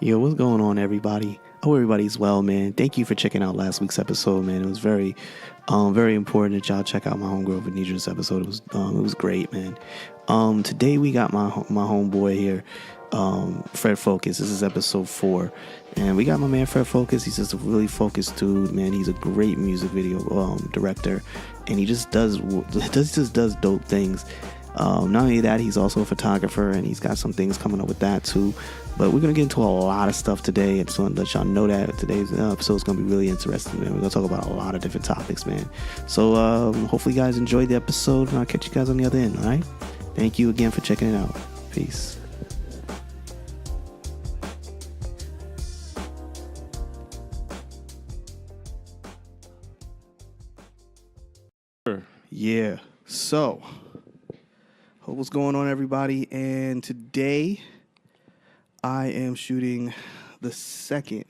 Yo, what's going on, everybody? I hope everybody's well, man. Thank you for checking out last week's episode, man. It was very important that y'all check out my homegirl Venidra's episode. It was great, man. Today we got my homeboy here, Fred Focus. This is episode 4, and we got my man Fred Focus. He's just a really focused dude, man. He's a great music video director, and he just does dope things. Not only that, he's also a photographer, and he's got some things coming up with that too. But we're going to get into a lot of stuff today. I just want to let y'all know that today's episode is going to be really interesting, man. We're going to talk about a lot of different topics, man. So hopefully you guys enjoyed the episode, and I'll catch you guys on the other end, all right? Thank you again for checking it out. Peace. Yeah. So, hope what's going on, everybody. And today I am shooting the second.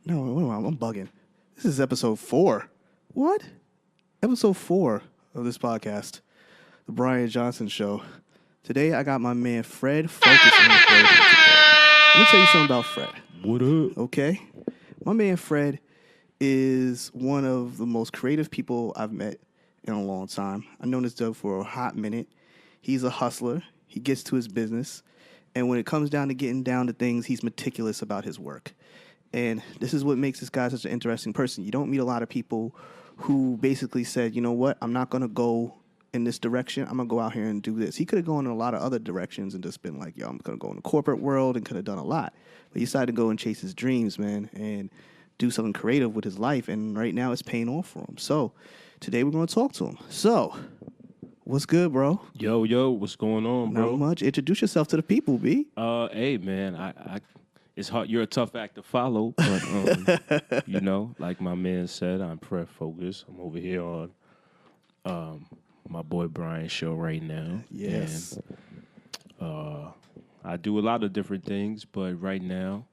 No, I'm bugging. This is episode 4. What? Episode 4 of this podcast, The Brian Johnson Show. Today I got my man Fred Focus in the building today. Let me tell you something about Fred. What up? Okay? My man Fred is one of the most creative people I've met in a long time. I've known this dude for a hot minute. He's a hustler. He gets to his business. And when it comes down to getting down to things, he's meticulous about his work. And this is what makes this guy such an interesting person. You don't meet a lot of people who basically said, you know what, I'm not going to go in this direction. I'm going to go out here and do this. He could have gone in a lot of other directions and just been like, yo, I'm going to go in the corporate world, and could have done a lot. But he decided to go and chase his dreams, man, and do something creative with his life. And right now it's paying off for him. So today we're going to talk to him. So what's good, bro? Yo, what's going on, bro? Not much. Introduce yourself to the people, B. Hey, man, I it's hard. You're a tough act to follow, but you know, like my man said, I'm Fred Focus. I'm over here on my boy Brian's show right now. Yes. And I do a lot of different things, but right now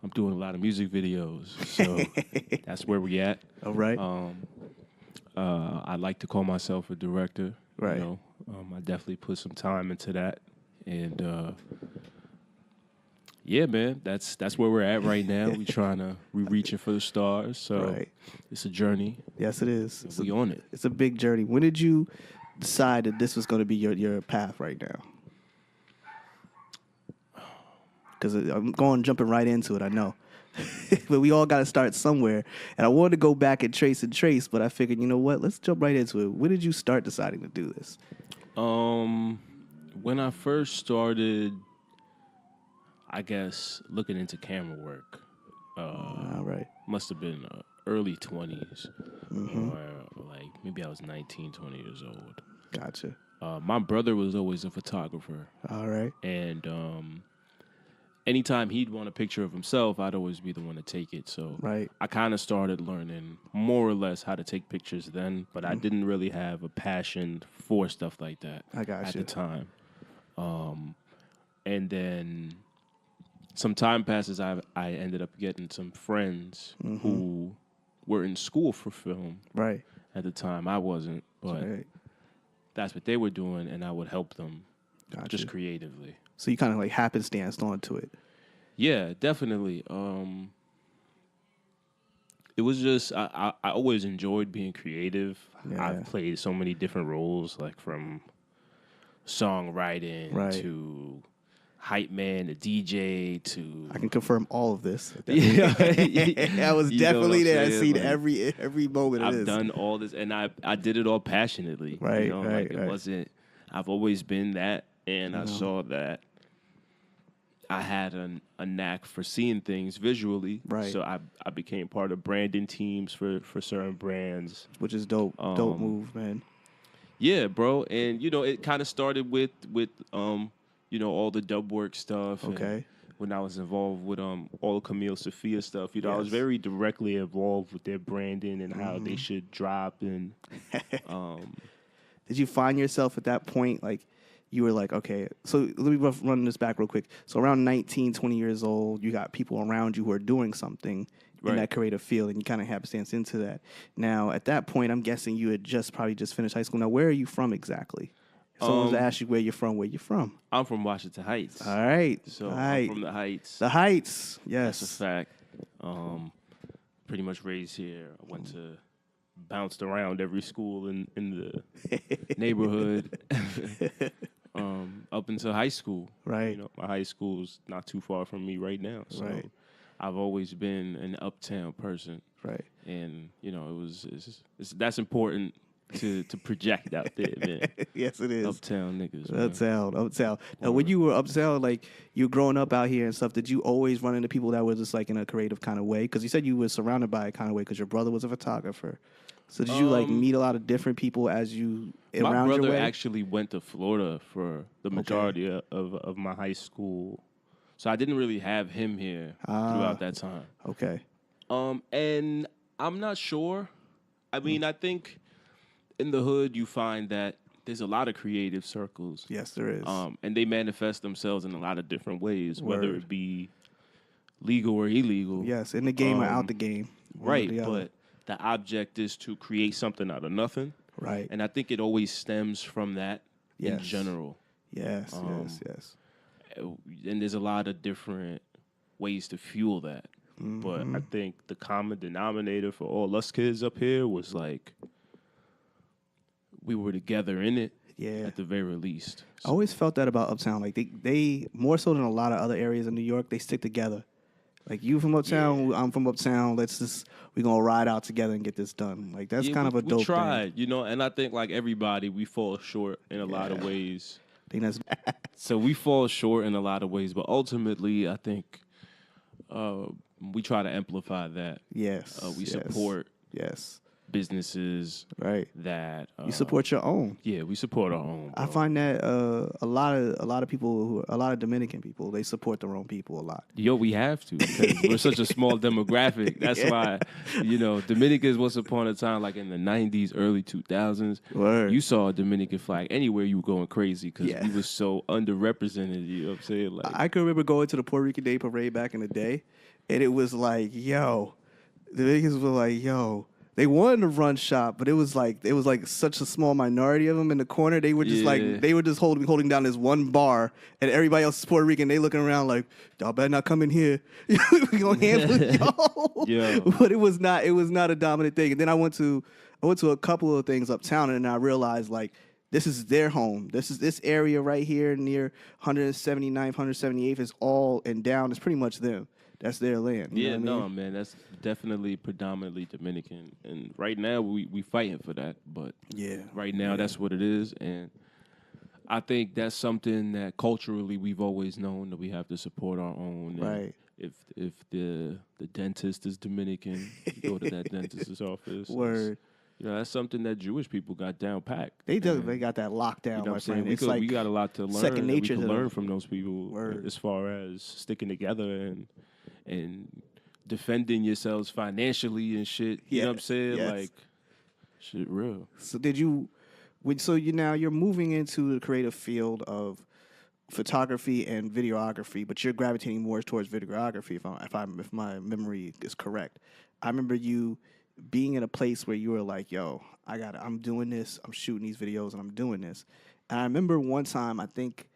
I'm doing a lot of music videos. So that's where we at. All right. I like to call myself a director. Right. You know, I definitely put some time into that, and yeah, man, that's where we're at right now. We're reaching for the stars. So Right. It's a journey. Yes, it is. We on it. It's a big journey. When did you decide that this was going to be your path right now? Because I'm jumping right into it, I know. But we all got to start somewhere. And I wanted to go back and trace, but I figured, you know what? Let's jump right into it. When did you start deciding to do this? When I first started, I guess, looking into camera work, All right. must have been early 20s. Or like maybe I was 19, 20 years old. Gotcha. My brother was always a photographer. All right. And anytime he'd want a picture of himself, I'd always be the one to take it. So Right. I kind of started learning more or less how to take pictures then, but I didn't really have a passion for stuff like that I got at you. the time. And then some time passes, I ended up getting some friends who were in school for film. Right. At the time, I wasn't, but Right. that's what they were doing, and I would help them Gotcha. just creatively. So you kind of like happenstanced onto it. Yeah, definitely. It was just I always enjoyed being creative. Yeah. I've played so many different roles, like from songwriting Right. to hype man to DJ to I can confirm all of this. yeah. I was You know definitely what I'm there. I saying? seen Like, every moment of I've this. done all this, and I did it all passionately. Right, you know? right, Like it right. wasn't. I've always been that, and I know. saw that I had a knack for seeing things visually. Right. So I became part of branding teams for certain brands. Which is dope. Dope move, man. Yeah, bro. And you know, it kind of started with you know, all the Dubwork stuff. and Okay. when I was involved with all Camille Sophia stuff, you know, I was Yes. very directly involved with their branding and how they should drop and Did you find yourself at that point, like, you were like, okay, so let me run this back real quick. So around 19, 20 years old, you got people around you who are doing something in Right. that creative field, and you kind of happenstance into that. Now, at that point, I'm guessing you had probably just finished high school. Now, where are you from exactly? Someone was to ask you where you're from. Where you from? I'm from Washington Heights. All right. So All I'm right. from the Heights. The Heights. Yes. That's a fact. Pretty much raised here. I went to bounced around every school in the neighborhood up until high school. Right. You know, my high school's not too far from me right now. So Right. I've always been an uptown person. Right. And, you know, that's important to project out there, man. Yes, it is. Uptown niggas, man. Uptown. Now, when you were uptown, like you were growing up out here and stuff, did you always run into people that were just like in a creative kind of way? Because you said you were surrounded by a kind of way because your brother was a photographer. So did you like meet a lot of different people as you around my your brother way? actually went to Florida for the majority of my high school. So I didn't really have him here throughout that time. Okay. And I'm not sure. I mean, I think in the hood you find that there's a lot of creative circles. Yes, there is. And they manifest themselves in a lot of different ways, whether Word. it be legal or illegal. Yes, in the game or out the game. One or Right, the other. but the object is to create something out of nothing. Right. And I think it always stems from that in Yes. general. Yes, yes. And there's a lot of different ways to fuel that. But I think the common denominator for all us kids up here was like we were together in it. Yeah. At the very least. I always felt that about Uptown. Like they more so than a lot of other areas in New York, they stick together. Like you from Uptown, I'm from Uptown. We gonna ride out together and get this done. Like that's kind of a dope We tried, thing. you know, and I think like everybody, we fall short in a lot of ways. I think that's So we fall short in a lot of ways, but ultimately, I think we try to amplify that. yes. We yes, support yes. businesses Right. that You support your own. Yeah, we support our own. I Bro. find that a lot of people a lot of Dominican people, they support their own people a lot. Yo, we have to because we're such a small demographic. That's why, you know, Dominicans once upon a time, like in the 90s, early 2000s, Word. you saw a Dominican flag anywhere you were going crazy because Yeah. we were so underrepresented. You know what I'm saying? Like, I can remember going to the Puerto Rican Day Parade back in the day, and it was like, yo, the niggas were like, yo. They wanted to run shop, but it was like such a small minority of them in the corner. They were just holding down this one bar, and everybody else is Puerto Rican. They looking around like, y'all better not come in here. We gonna handle y'all. Yeah. But it was not a dominant thing. And then I went to a couple of things uptown, and I realized like this is their home. This area right here near 179th, 178th is all and down. It's pretty much them. That's their land. You know what I mean? Man, that's definitely predominantly Dominican, and right now we fighting for that. But Yeah. right now that's what it is, and I think that's something that culturally we've always known that we have to support our own. And Right. If the dentist is Dominican, you go to that dentist's office. Word. You know, that's something that Jewish people got down packed. They got that lockdown, You know what my I'm saying? friend. We got a lot to learn. second nature we to can learn them. from those people Word. as far as sticking together and defending yourselves financially and shit. You know what I'm saying? Yes. Like, shit real. So you're moving into the creative field of photography and videography, but you're gravitating more towards videography if my memory is correct. I remember you being in a place where you were like, yo, I'm doing this, I'm shooting these videos and I'm doing this. And I remember one time I think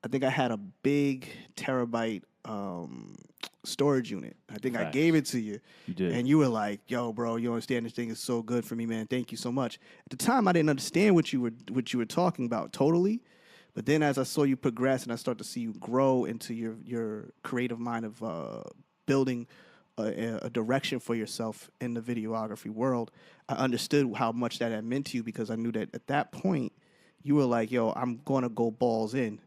I had a big terabyte storage unit. I think I Facts. gave it to you. You did. And you were like, yo, bro, you understand this thing is so good for me, man. Thank you so much. At the time I didn't understand what you were talking about totally. But then as I saw you progress and I start to see you grow into your creative mind of building a direction for yourself in the videography world, I understood how much that had meant to you because I knew that at that point you were like, yo, I'm going to go balls in.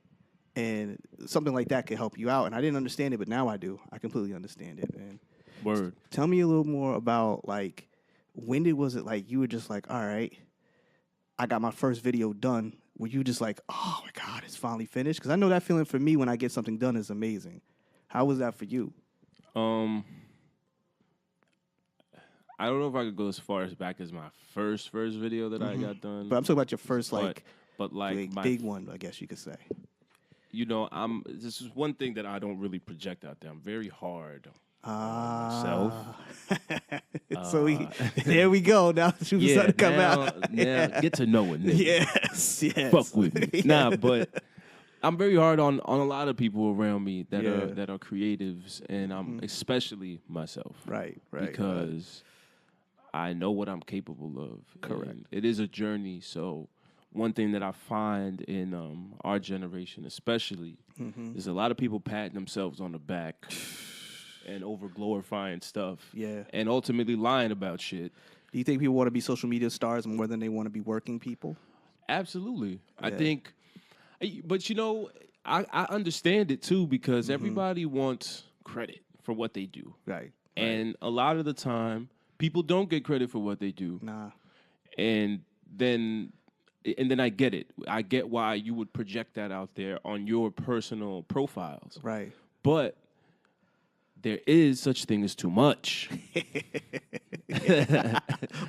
And something like that could help you out. And I didn't understand it, but now I do. I completely understand it, man. Word. Tell me a little more about, like, was it like you were just like, all right, I got my first video done. Were you just like, oh, my God, it's finally finished? Because I know that feeling for me when I get something done is amazing. How was that for you? I don't know if I could go as far as back as my first video that I got done. But I'm talking about your first, big one, I guess you could say. You know, this is one thing that I don't really project out there. I'm very hard myself. So there we go. Now she was starting to come out. Now get to know it, nigga. Yes. Fuck with me. Nah, but I'm very hard on a lot of people around me that are creatives, and I'm especially myself. Right. Because I know what I'm capable of. Correct. And it is a journey. So one thing that I find in our generation, especially, is a lot of people patting themselves on the back and over glorifying stuff. Yeah. And ultimately lying about shit. Do you think people want to be social media stars more than they want to be working people? Absolutely. Yeah. I think, but I understand it too, because everybody wants credit for what they do. Right. And a lot of the time, people don't get credit for what they do. Nah. And then I get it. I get why you would project that out there on your personal profiles. Right. But there is such thing as too much.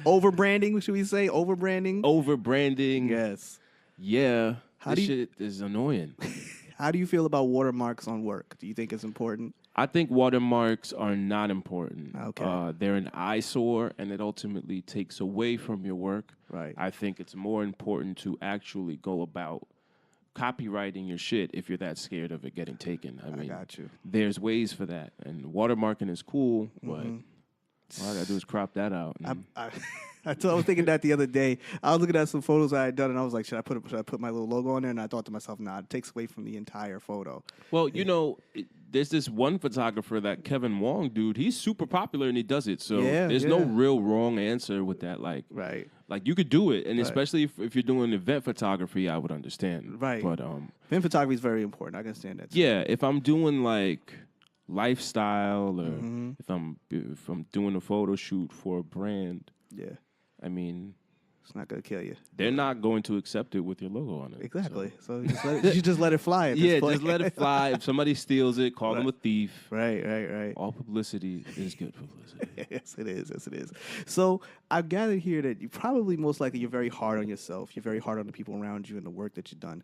Overbranding, should we say? Overbranding. Yes. Yeah. How This shit is annoying. How do you feel about watermarks on work? Do you think it's important? I think watermarks are not important. Okay. They're an eyesore, and it ultimately takes away from your work. Right. I think it's more important to actually go about copywriting your shit if you're that scared of it getting taken. I mean, got you. There's ways for that, and watermarking is cool, but all I gotta do is crop that out. I was thinking that the other day. I was looking at some photos I had done, and I was like, should I put my little logo on there? And I thought to myself, nah, it takes away from the entire photo. Well, you know, there's this one photographer, that Kevin Wong dude. He's super popular and he does it. So there's no real wrong answer with that. Like you could do it, and especially if you're doing event photography, I would understand. Right. But event photography is very important. I can understand that too. Yeah, if I'm doing like lifestyle, or if I'm doing a photo shoot for a brand, I mean, it's not gonna kill you. They're not going to accept it with your logo on it. Exactly. So you just let it fly. At this point. Just let it fly. If somebody steals it, call them a thief. Right. All publicity is good publicity. Yes, it is. So I've gathered here that you probably most likely you're very hard on yourself. You're very hard on the people around you and the work that you've done.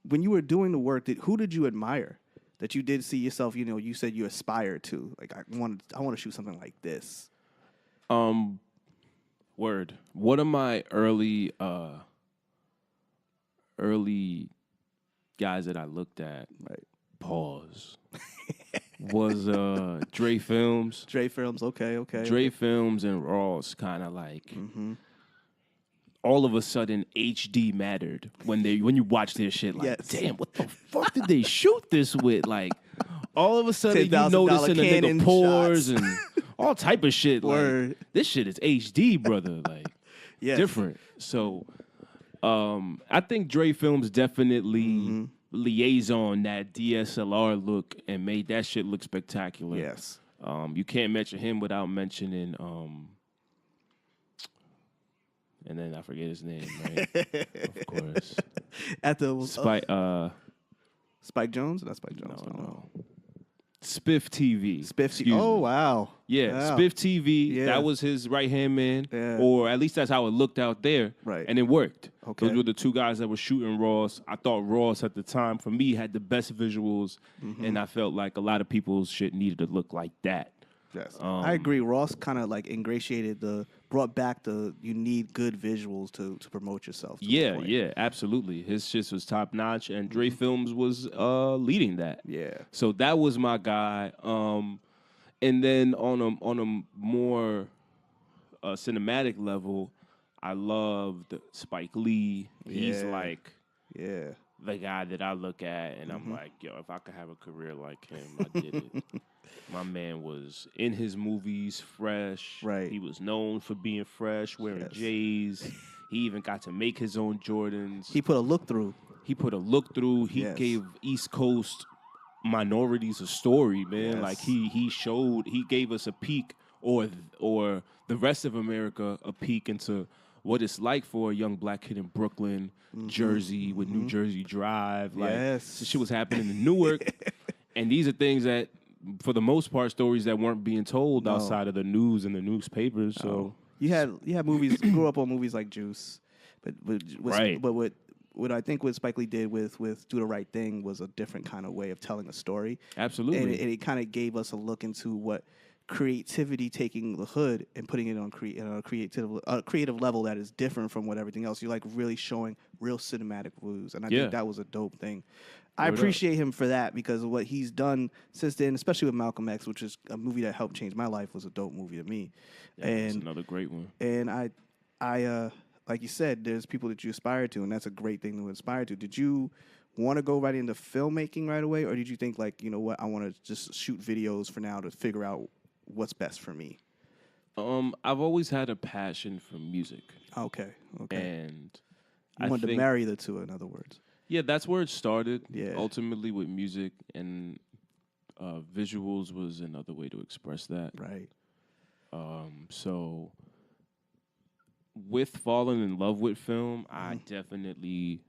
When you were doing the work, who did you admire that you did see yourself? You know, you said you aspired to. Like I want to shoot something like this. Word. One of my early guys that I looked at, pause, was Dre Films. Dre Films, okay. Dre Films and Ross kind of like all of a sudden HD mattered when you watch their shit. Like, damn, what the fuck did they shoot this with? Like, all of a sudden you noticing a nigga pores and all type of shit. Like, this shit is HD, brother. Like, different. So, I think Dre Films definitely liaison that DSLR look and made that shit look spectacular. Yes. You can't mention him without mentioning and then I forget his name, right? Of course. At the Spike Jonze? Not Spike Jonze. No. Spiff TV. Oh, wow. Yeah, Spiff TV. Yeah. That was his right-hand man. Yeah. Or at least that's how it looked out there. Right. And it worked. Okay. Those were the two guys that were shooting Ross. I thought Ross at the time, for me, had the best visuals. And I felt like a lot of people's shit needed to look like that. Yes. I agree. Ross kind of like brought back you need good visuals to promote yourself. Yeah, absolutely. His shit was top notch, and Dre Films was leading that. Yeah. So that was my guy. And then on a more cinematic level, I loved Spike Lee. He's like the guy that I look at, and I'm like, yo, if I could have a career like him, I did it. My man was in his movies fresh. Right. He was known for being fresh, wearing J's. He even got to make his own Jordans. He put a look through. He gave East Coast minorities a story, man. Yes. Like he gave us a peek, or the rest of America a peek into what it's like for a young black kid in Brooklyn, Jersey, with New Jersey Drive. Like, this shit was happening in Newark. And these are things that, for the most part, stories that weren't being told outside of the news and the newspapers. So you had movies, grew up on movies like Juice, but with what I think what Spike Lee did with Do the Right Thing was a different kind of way of telling a story. Absolutely. And it kind of gave us a look into what creativity taking the hood and putting it on a creative level that is different from what everything else. You're like really showing real cinematic views, and I think that was a dope thing. I appreciate him for that because of what he's done since then, especially with Malcolm X, which is a movie that helped change my life. Was a dope movie to me. Yeah, and that's another great one. And I like you said, there's people that you aspire to, and that's a great thing to aspire to. Did you want to go right into filmmaking right away, or did you think like, you know what, I want to just shoot videos for now to figure out what's best for me? I've always had a passion for music. Okay. And you wanted to marry the two, in other words. Yeah, that's where it started. Yeah. Ultimately with music, and visuals was another way to express that. Right. So with falling in love with film, I definitely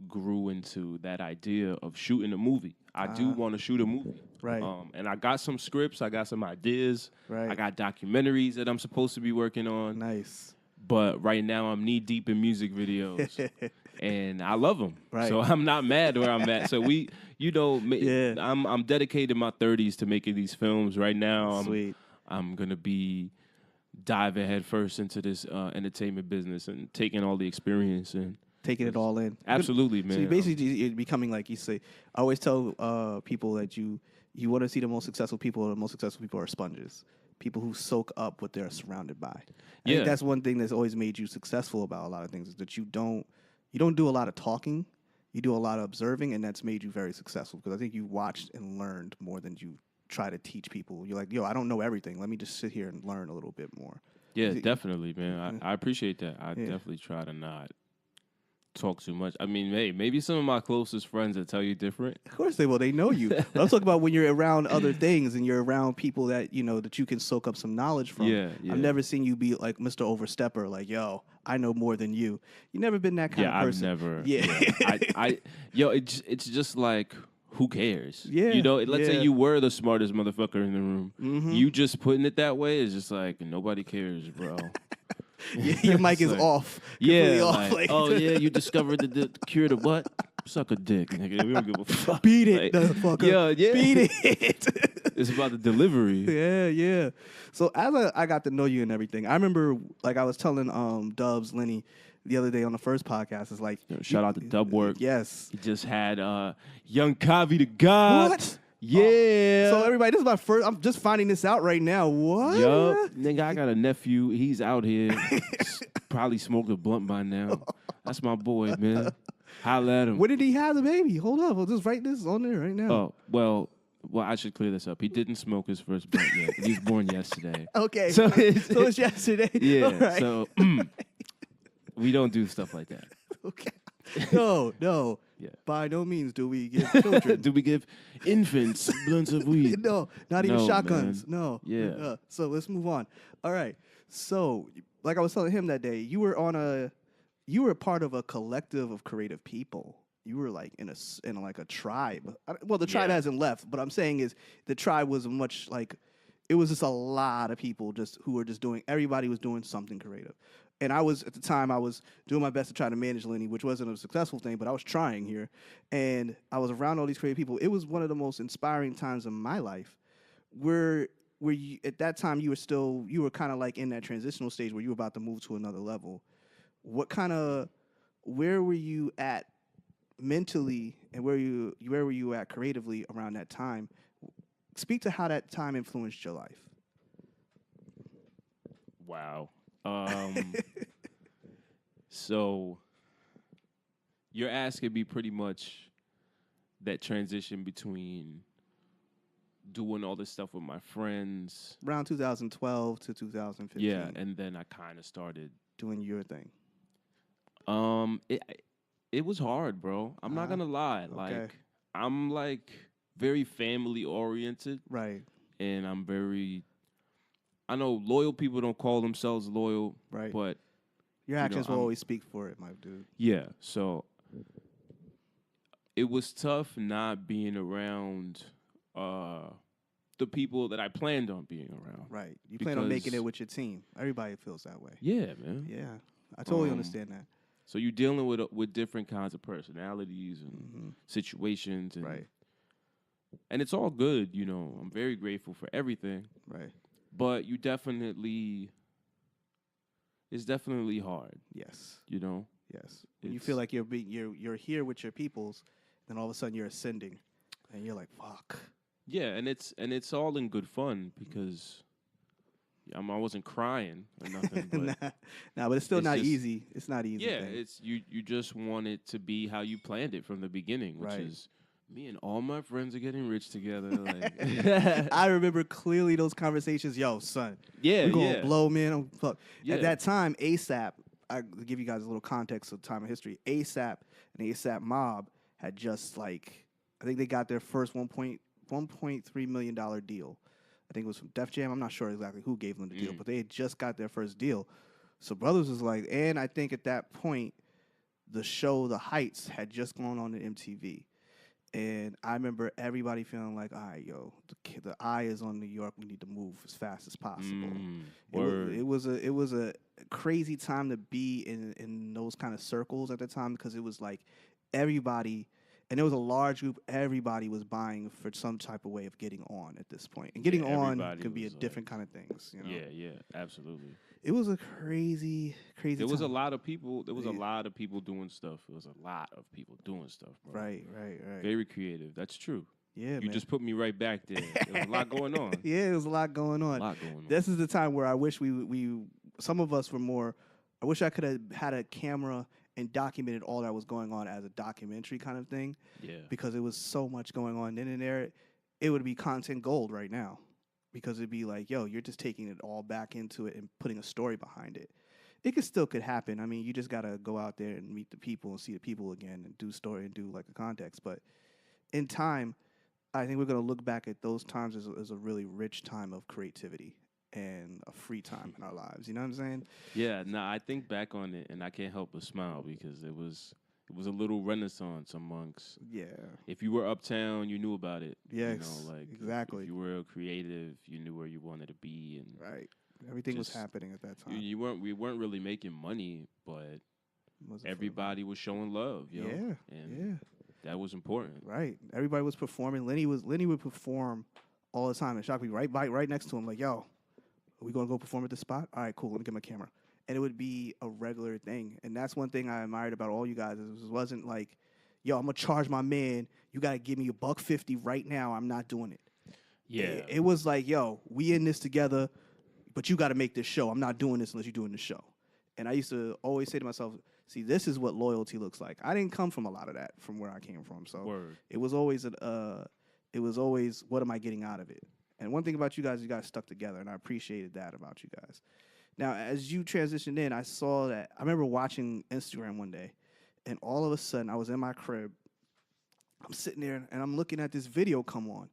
grew into that idea of shooting a movie. I do want to shoot a movie. Right. And I got some scripts, I got some ideas. Right. I got documentaries that I'm supposed to be working on. Nice. But right now I'm knee deep in music videos. And I love them. Right. So I'm not mad where I'm at. So I'm dedicated in my 30s to making these films. Right now Sweet. I'm going to be diving headfirst into this entertainment business and taking all the experience and taking it all in. Absolutely, man. So you're becoming, like you say, I always tell people that you want to see the most successful people. The most successful people are sponges. People who soak up what they're surrounded by. I think that's one thing that's always made you successful about a lot of things, is that you don't do a lot of talking. You do a lot of observing, and that's made you very successful, because I think you watched and learned more than you try to teach people. You're like, yo, I don't know everything. Let me just sit here and learn a little bit more. Yeah, definitely, man. I appreciate that. I definitely try to not talk too much. I mean, hey, maybe some of my closest friends will tell you different. Of course they will. They know you. But I'm talking about when you're around other things and you're around people that, you know, that you can soak up some knowledge from. Yeah. I've never seen you be like Mr. Overstepper, like, yo, I know more than you. You never been that kind of person. I've never. Yeah. It's just like, who cares? Yeah. You know, let's say you were the smartest motherfucker in the room. Mm-hmm. You just putting it that way is just like, nobody cares, bro. Your mic is off. Yeah. Off, like, oh, yeah, you discovered the cure to what? Suck a dick, nigga. We don't give a fuck. Beat it, motherfucker. Yeah. Beat it. It's about the delivery. Yeah. So as I got to know you and everything, I remember, like, I was telling Dubs, Lenny, the other day on the first podcast, is like, shout out to Dubwork. Yes. He just had Young Kavi the God. What? Yeah. So everybody, this is my first. I'm just finding this out right now. What? Yup. Nigga, I got a nephew. He's out here. Probably smoked a blunt by now. That's my boy, man. Holla at him. When did he have the baby? Hold up. I'll just write this on there right now. Oh, well, I should clear this up. He didn't smoke his first blunt yet. He was born yesterday. Okay. So it's yesterday. Yeah. All right. So we don't do stuff like that. Okay. No. Yeah. By no means do we give children. Do we give infants blunts of weed? No, not even shotguns. Man. No. Yeah. So let's move on. All right. So, like I was telling him that day, you were a part of a collective of creative people. You were like in a tribe. Well, the tribe hasn't left, but I'm saying is the tribe was much like, it was just a lot of people who were just doing. Everybody was doing something creative. And at the time, I was doing my best to try to manage Lenny, which wasn't a successful thing, but I was trying here. And I was around all these creative people. It was one of the most inspiring times of my life, where you, at that time, you were kind of like in that transitional stage where you were about to move to another level. Where were you at mentally, and where were you at creatively around that time? Speak to how that time influenced your life. Wow. So you're asking me pretty much that transition between doing all this stuff with my friends. Around 2012 to 2015. Yeah, and then I kind of started doing your thing. It was hard, bro. I'm not gonna lie. Okay. Like, I'm like very family oriented. Right. And I know loyal people don't call themselves loyal. Right. But your actions will always speak for it, my dude. Yeah. So it was tough not being around the people that I planned on being around. Right. You plan on making it with your team. Everybody feels that way. Yeah, man. Yeah. I totally understand that. So you're dealing with different kinds of personalities and situations, and Right. and it's all good. I'm very grateful for everything, Right. but it's definitely hard. Yes. Yes. When you It's feel like you're here with your peoples, then all of a sudden you're ascending, and you're like, fuck. yeah, and it's all in good fun because I wasn't crying or nothing, but But it's still it's not just- easy. It's not easy. yeah, thing. it's you just want it to be how you planned it from the beginning, which Right. is me and all my friends are getting rich together. Like, I remember clearly those conversations. Yo, son, yeah, we're gonna yeah. blow, man. Fuck. Yeah. At that time, ASAP. I give you guys a little context of time of history. ASAP and ASAP Mob had just I think they got their first $1.3 million deal. I think it was from Def Jam. I'm not sure exactly who gave them the deal, but they had just got their first deal. So Brothers was like, and I think at that point, the show The Heights had just gone on to MTV. And I remember everybody feeling like, all right, yo, the eye is on New York. We need to move as fast as possible. It was a crazy time to be in those kind of circles at the time because it was like everybody, and there was a large group. Everybody was buying for some type of way of getting on at this point, and getting on everybody could be a was different kind of things. Yeah, absolutely. It was a crazy There was a time. lot of people. There was a lot of people doing stuff. It was a lot of people doing stuff, bro. Right. Very creative. That's true. Yeah, You man. just put me right back there. There was a lot going on. Yeah, there was a lot going on. This is the time where I wish we some of us were more. I wish I could have had a camera and documented all that was going on as a documentary kind of thing. Yeah. Because it was so much going on. Then and there, it would be content gold right now. Because it'd be like, yo, you're just taking it all back into it and putting a story behind it. It could happen. I mean, you just gotta go out there and meet the people and see the people again and do story and do like a context. But in time, I think we're gonna look back at those times as a really rich time of creativity and a free time in our lives. You know what I'm saying? Yeah. I think back on it and I can't help but smile because it was a little renaissance amongst. Yeah. If you were uptown, you knew about it. Yes. Exactly. If you were creative, you knew where you wanted to be, and right. Everything was happening at that time. We weren't really making money, but everybody was showing love. Yeah. And that was important. Right. Everybody was performing. Lenny would perform all the time, and Shock would be right next to him, like, yo, are we gonna go perform at this spot? All right, cool. Let me get my camera. And it would be a regular thing. And that's one thing I admired about all you guys. Is it wasn't like, yo, I'm going to charge my man. You got to give me $150 right now. I'm not doing it. Yeah. It was like, yo, we in this together, but you got to make this show. I'm not doing this unless you're doing the show. And I used to always say to myself, see, this is what loyalty looks like. I didn't come from a lot of that from where I came from. So it was always, what am I getting out of it? And one thing about you guys stuck together, and I appreciated that about you guys. Now, as you transitioned in, I saw that. I remember watching Instagram one day, and all of a sudden, I was in my crib. I'm sitting there, and I'm looking at this video come on.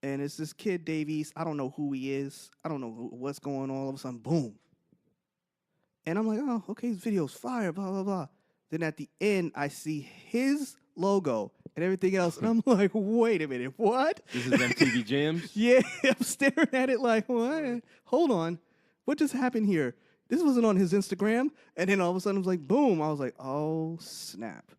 And it's this kid, Dave East. I don't know who he is. I don't know what's going on. All of a sudden, boom. And I'm like, oh, okay, this video's fire, blah, blah, blah. Then at the end, I see his logo and everything else. And I'm like, wait a minute, what? This is MTV Jams? Yeah, I'm staring at it like, what? Hold on. What just happened here? This wasn't on his Instagram. And then all of a sudden it was like, boom. I was like, oh, snap.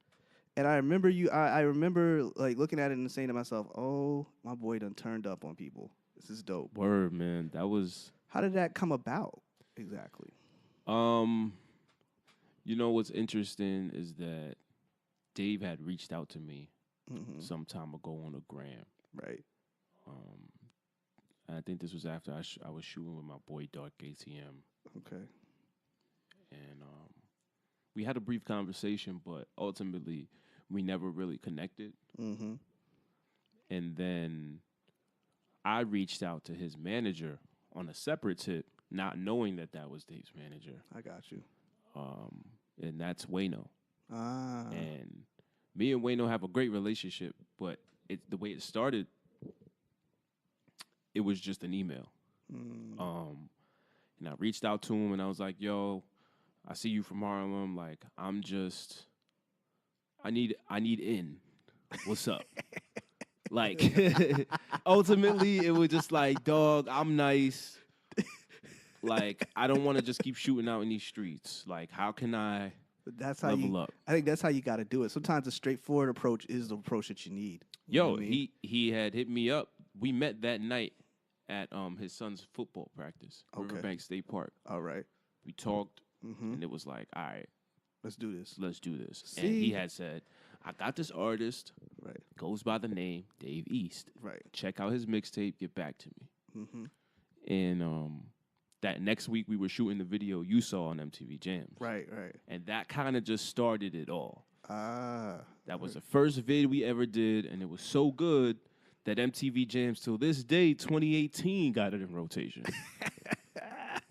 And I remember I remember like looking at it and saying to myself, oh, my boy done turned up on people. This is dope. Word, man. That was... How did that come about exactly? You know what's interesting is that Dave had reached out to me some time ago on the gram. Right. And I think this was after I was shooting with my boy Dark ATM. Okay. And we had a brief conversation, but ultimately we never really connected. Mm-hmm. And then I reached out to his manager on a separate tip, not knowing that was Dave's manager. I got you. And that's Wayno. Ah. And me and Wayno have a great relationship, but the way it started, it was just an email. And I reached out to him and I was like, yo, I see you from Harlem. Like, I need in. What's up? Like, ultimately, it was just like, dog, I'm nice. Like, I don't want to just keep shooting out in these streets. Like, how can I That's how Level you. up. I think that's how you got to do it. Sometimes the straightforward approach is the approach that you need. You know Yo, what I mean? he had hit me up. We met that night at his son's football practice, Okay. Riverbank State Park. All right, We talked, and it was like, all right, let's do this. let's do this. See? And he had said, I got this artist, Right, goes by the name Dave East. right. Check out his mixtape, get back to me. And that next week we were shooting the video you saw on MTV Jams. Right, right. And that kind of just started it all. Ah, That was the first vid we ever did, and it was so good that MTV Jams till this day, 2018, got it in rotation.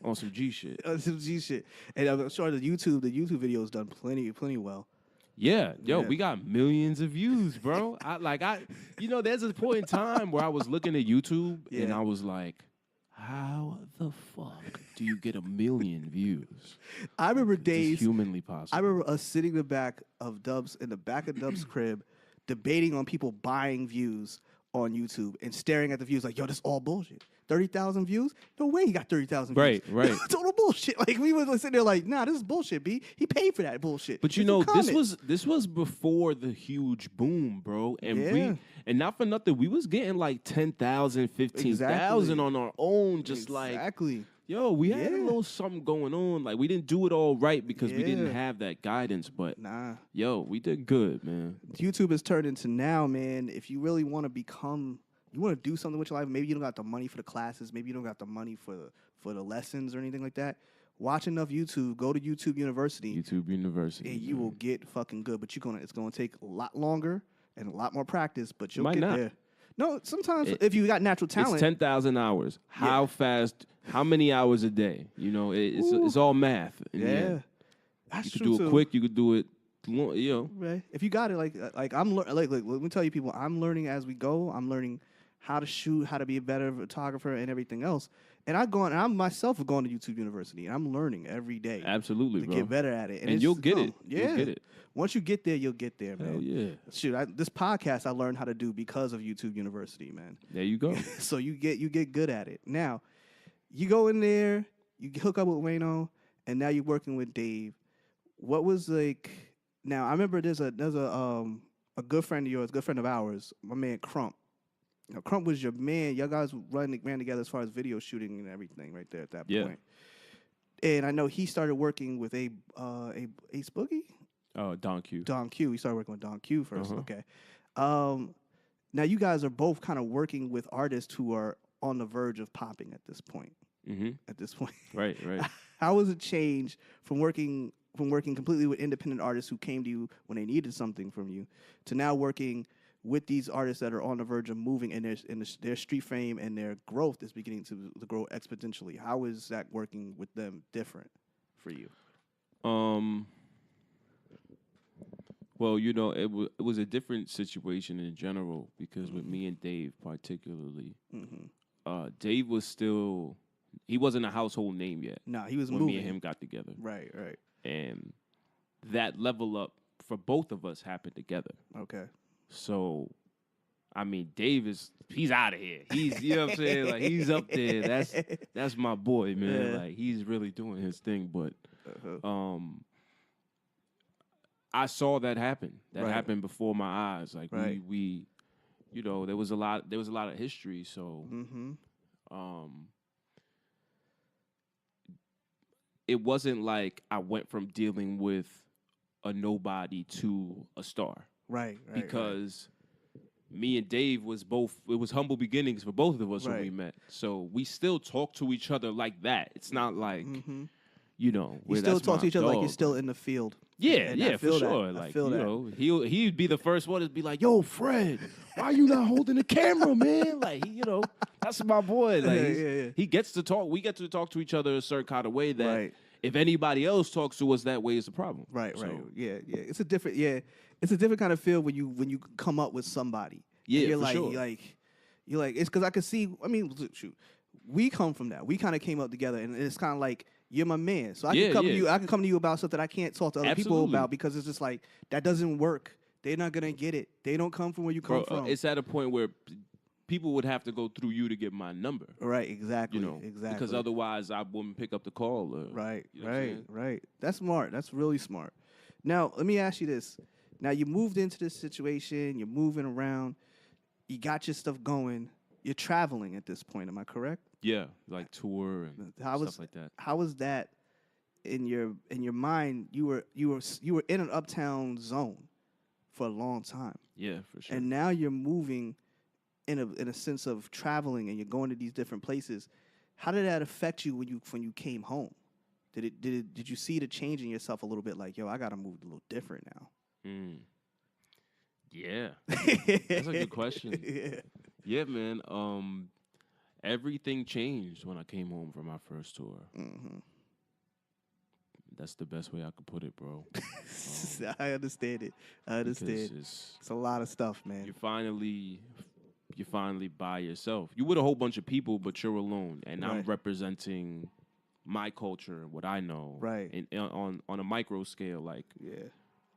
On some G shit. some G shit. And I'm sure the YouTube video's done plenty well. Yeah, yo, Yeah. we got millions of views, bro. There's a point in time where I was looking at YouTube and Yeah. I was like, how the fuck do you get 1 million views? I remember It's days. humanly possible. I remember us sitting in the back of Dub's crib, debating on people buying views on YouTube and staring at the views like, yo, this all bullshit. 30,000 views? No way he got 30,000 views. Right. Total bullshit. Like we was sitting there like, nah, this is bullshit, B. He paid for that bullshit. But you It's a know, comment. this was before the huge boom, bro. And Yeah. and not for nothing, we was getting like 10,000, 15,000 Exactly. on our own, just like, Exactly. yo, we had a Yeah. little something going on. Like we didn't do it all right because we didn't Yeah. have that guidance. But Nah. yo, we did good, man. YouTube has turned into now, man, if you really want to you want to do something with your life, maybe you don't got the money for the classes, maybe you don't got the money for the lessons or anything like that. Watch enough YouTube, go to YouTube University, YouTube University. and you will get fucking good. But it's gonna take a lot longer and a lot more practice, but you'll Might get not. there. No, sometimes if you got natural talent, It's 10,000 hours. How fast? How many hours a day? You know, it's all math. in the yeah, end. that's You could true do it too. quick. You could do it, Right. If you got it, like I'm like let me tell you, people, I'm learning as we go. I'm learning how to shoot, how to be a better photographer, and everything else. And I'm myself have gone to YouTube University, and I'm learning every day. Absolutely, to bro. get better at it, And it's you'll just get come. it. Yeah, You'll get it. Once you get there, you'll get there, man. Hell yeah. Shoot, this podcast I learned how to do because of YouTube University, man. There you go. So you get good at it. Now, you go in there, you hook up with Wayno, and now you're working with Dave. What was like? Now I remember there's a good friend of yours, good friend of ours, my man Crump. Now, Crump was your man. Y'all guys ran together as far as video shooting and everything right there at that Yeah. point. And I know he started working with Ace Boogie? Oh, Don Q. Don Q. He started working with Don Q 1st. Uh-huh. Okay. Now you guys are both kind of working with artists who are on the verge of popping at this point. Right. How has it changed from working completely with independent artists who came to you when they needed something from you to now working with these artists that are on the verge of moving and their street fame and their growth is beginning to grow exponentially? How is that working with them different for you? Well, you know, it was a different situation in general because with me and Dave particularly, Dave was still, he wasn't a household name yet. Nah, he was when moving. me and him got together. Right. And that level up for both of us happened together. Okay. So, I mean, Dave he's out of here. He's, you know what I'm saying? Like, he's up there. That's my boy, man. Yeah. Like, he's really doing his thing. But, I saw that happen. That Right. happened before my eyes. Like, Right. we, you know, there was a lot of history. So, it wasn't like I went from dealing with a nobody to a star. Right. Because me and Dave it was humble beginnings for both of us when Right. we met. So we still talk to each other like that. It's not like, you know, You still talk to each other like you're still in the field. Yeah, And I yeah, for feel that. sure. I Like, feel you that. know, he'd be the first one to be like, "Yo, Fred, why you not holding the camera, man?" Like, you know, that's my boy. Like, Yeah. he gets to talk. We get to talk to each other a certain kind of way that Right. if anybody else talks to us that way, it's a problem. Right. So, Yeah. It's a different kind of feel when you come up with somebody. Yeah, And you're for like, sure. you're like, it's because I could see. I mean, shoot, we come from that. We kind of came up together, and it's kind of like you're my man. So I Yeah, can come yeah. to you. I can come to you about stuff that I can't talk to other people Absolutely. about because it's just like that doesn't work. They're not gonna get it. They don't come from where you come bro, from. it's at a point where people would have to go through you to get my number. Right. Exactly. You know, Exactly. because otherwise I wouldn't pick up the call. Right, you know what I'm saying? right. That's smart. That's really smart. Now, let me ask you this. Now, you moved into this situation, you're moving around, you got your stuff going, you're traveling at this point, am I correct? Yeah, like tour and stuff like that. How was that in your mind? You were in an uptown zone for a long time. Yeah, for sure. And now you're moving in a sense of traveling and you're going to these different places. How did that affect you when you came home? Did you see the change in yourself a little bit? Like, yo, I gotta move a little different now. Yeah, that's a good question. Yeah, man. Everything changed when I came home from my first tour. Mm-hmm. That's the best way I could put it, bro. I understand it. I understand. It's a lot of stuff, man. You're finally by yourself. You with a whole bunch of people, but you're alone, and I'm representing my culture and what I know. Right. And on a micro scale, like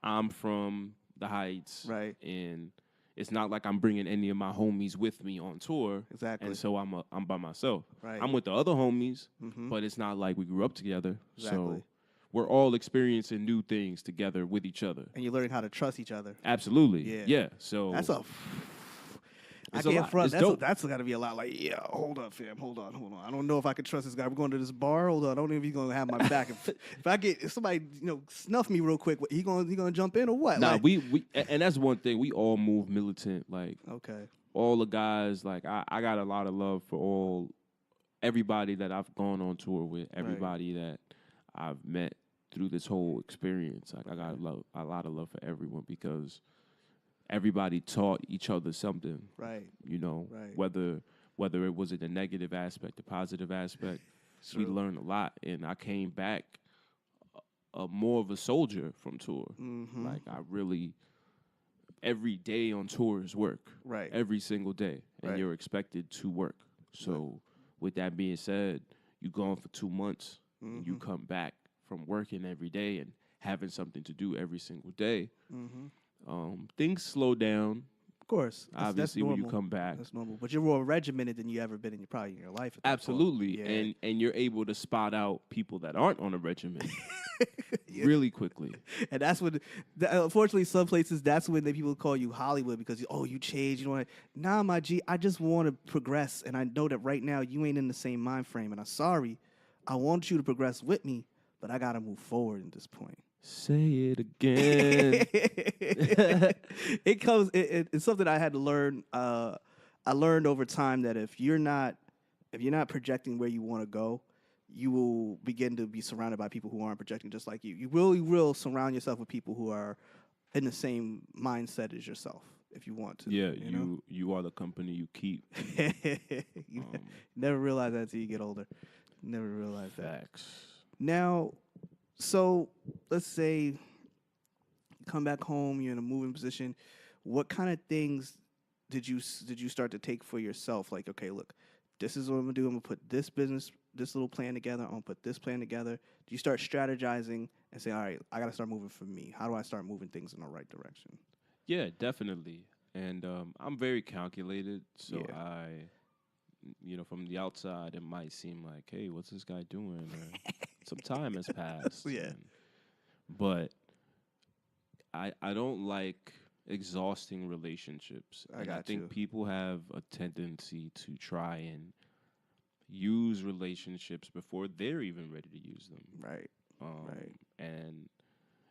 I'm from the Heights, right? And it's not like I'm bringing any of my homies with me on tour, exactly. And so I'm by myself. Right. I'm with the other homies, but it's not like we grew up together. Exactly. So we're all experiencing new things together with each other, and you're learning how to trust each other. Absolutely, yeah. So that's I can't front. That's got to be a lot. Like, yeah, hold up, fam. Hold on. I don't know if I can trust this guy. We're going to this bar. Hold on. I don't know if he's going to have my back. If somebody snuff me real quick, he gonna jump in or what? Nah, we and that's one thing. We all move militant. Like, okay, all the guys. Like, I got a lot of love for everybody that I've gone on tour with. Everybody that I've met through this whole experience. Like, I got a lot of love for everyone because everybody taught each other something, right? Right. Whether it was in a negative aspect, a positive aspect, we learned a lot. And I came back more of a soldier from tour. Mm-hmm. Like, I really, every day on tour is work, right? Every single day, and you're expected to work. So, with that being said, you gone for 2 months, and you come back from working every day and having something to do every single day. Mm-hmm. Things slow down. Of course. Obviously, that's when you come back. That's normal. But you're more regimented than you ever been in your life. Absolutely. Yeah. And you're able to spot out people that aren't on a regimen really quickly. And that's when, unfortunately, some places, that's when people call you Hollywood because, you changed. You want to, nah, my G, I just want to progress. And I know that right now you ain't in the same mind frame. And I'm sorry. I want you to progress with me, but I got to move forward at this point. Say it again. It's something I had to learn. I learned over time that if you're not projecting where you want to go, you will begin to be surrounded by people who aren't projecting just like you. You really will surround yourself with people who are in the same mindset as yourself if you want to. Yeah, you are the company you keep. You never realize that until you get older. Never realize that. Facts. Now, so let's say you come back home, you're in a moving position. What kind of things did you start to take for yourself? Like, okay, look, this is what I'm gonna do. I'm gonna put this little plan together. I'm gonna put this plan together. Do you start strategizing and say, all right, I gotta start moving for me? How do I start moving things in the right direction? Yeah, definitely. And I'm very calculated, so I, from the outside, it might seem like, hey, what's this guy doing? Or, some time has passed. Yeah. But I don't like exhausting relationships. I think people have a tendency to try and use relationships before they're even ready to use them. Right. Right. And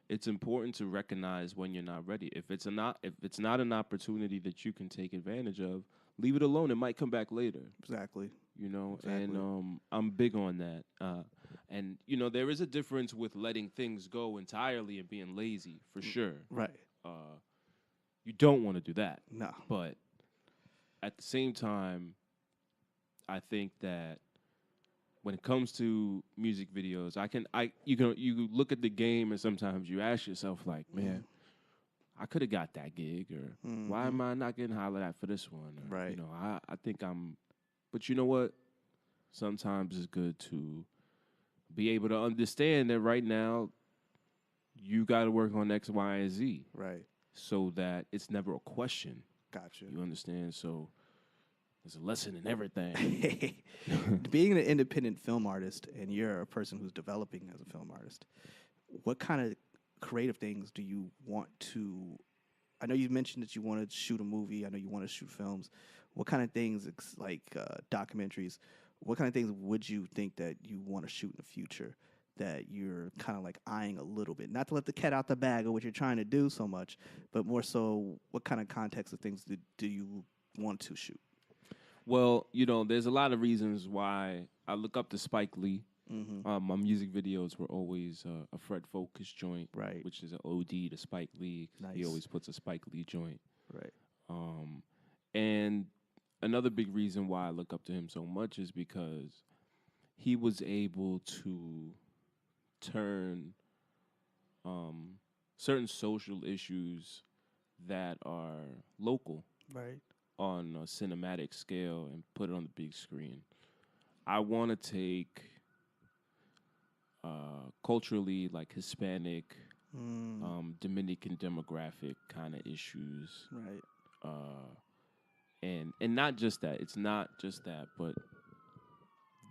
it's important to recognize when you're not ready. If it's not an opportunity that you can take advantage of, leave it alone. It might come back later. Exactly. Exactly. And I'm big on that. And there is a difference with letting things go entirely and being lazy, for sure. Right. You don't want to do that. No. But at the same time, I think that when it comes to music videos, you look at the game and sometimes you ask yourself, like, man, I could have got that gig, or why am I not getting hollered at for this one? Or, right. I think I'm. But you know what? Sometimes it's good to be able to understand that right now you got to work on X, Y, and Z. Right. So that it's never a question. Gotcha. You understand? So there's a lesson in everything. Being an independent film artist, and you're a person who's developing as a film artist, what kind of creative things do you want to? I know you mentioned that you want to shoot a movie. I know you want to shoot films. What kind of things, like documentaries? What kind of things would you think that you want to shoot in the future that you're kind of like eyeing a little bit? Not to let the cat out the bag of what you're trying to do so much, but more so, what kind of context of things do you want to shoot? Well, there's a lot of reasons why I look up to Spike Lee. My music videos were always a Fred Focus joint, Right. which is an OD to Spike Lee. Nice. He always puts a Spike Lee joint. Right. And another big reason why I look up to him so much is because he was able to turn certain social issues that are local Right. on a cinematic scale and put it on the big screen. I want to take culturally like Hispanic, Dominican demographic kind of issues. Right. And not just that. It's not just that, but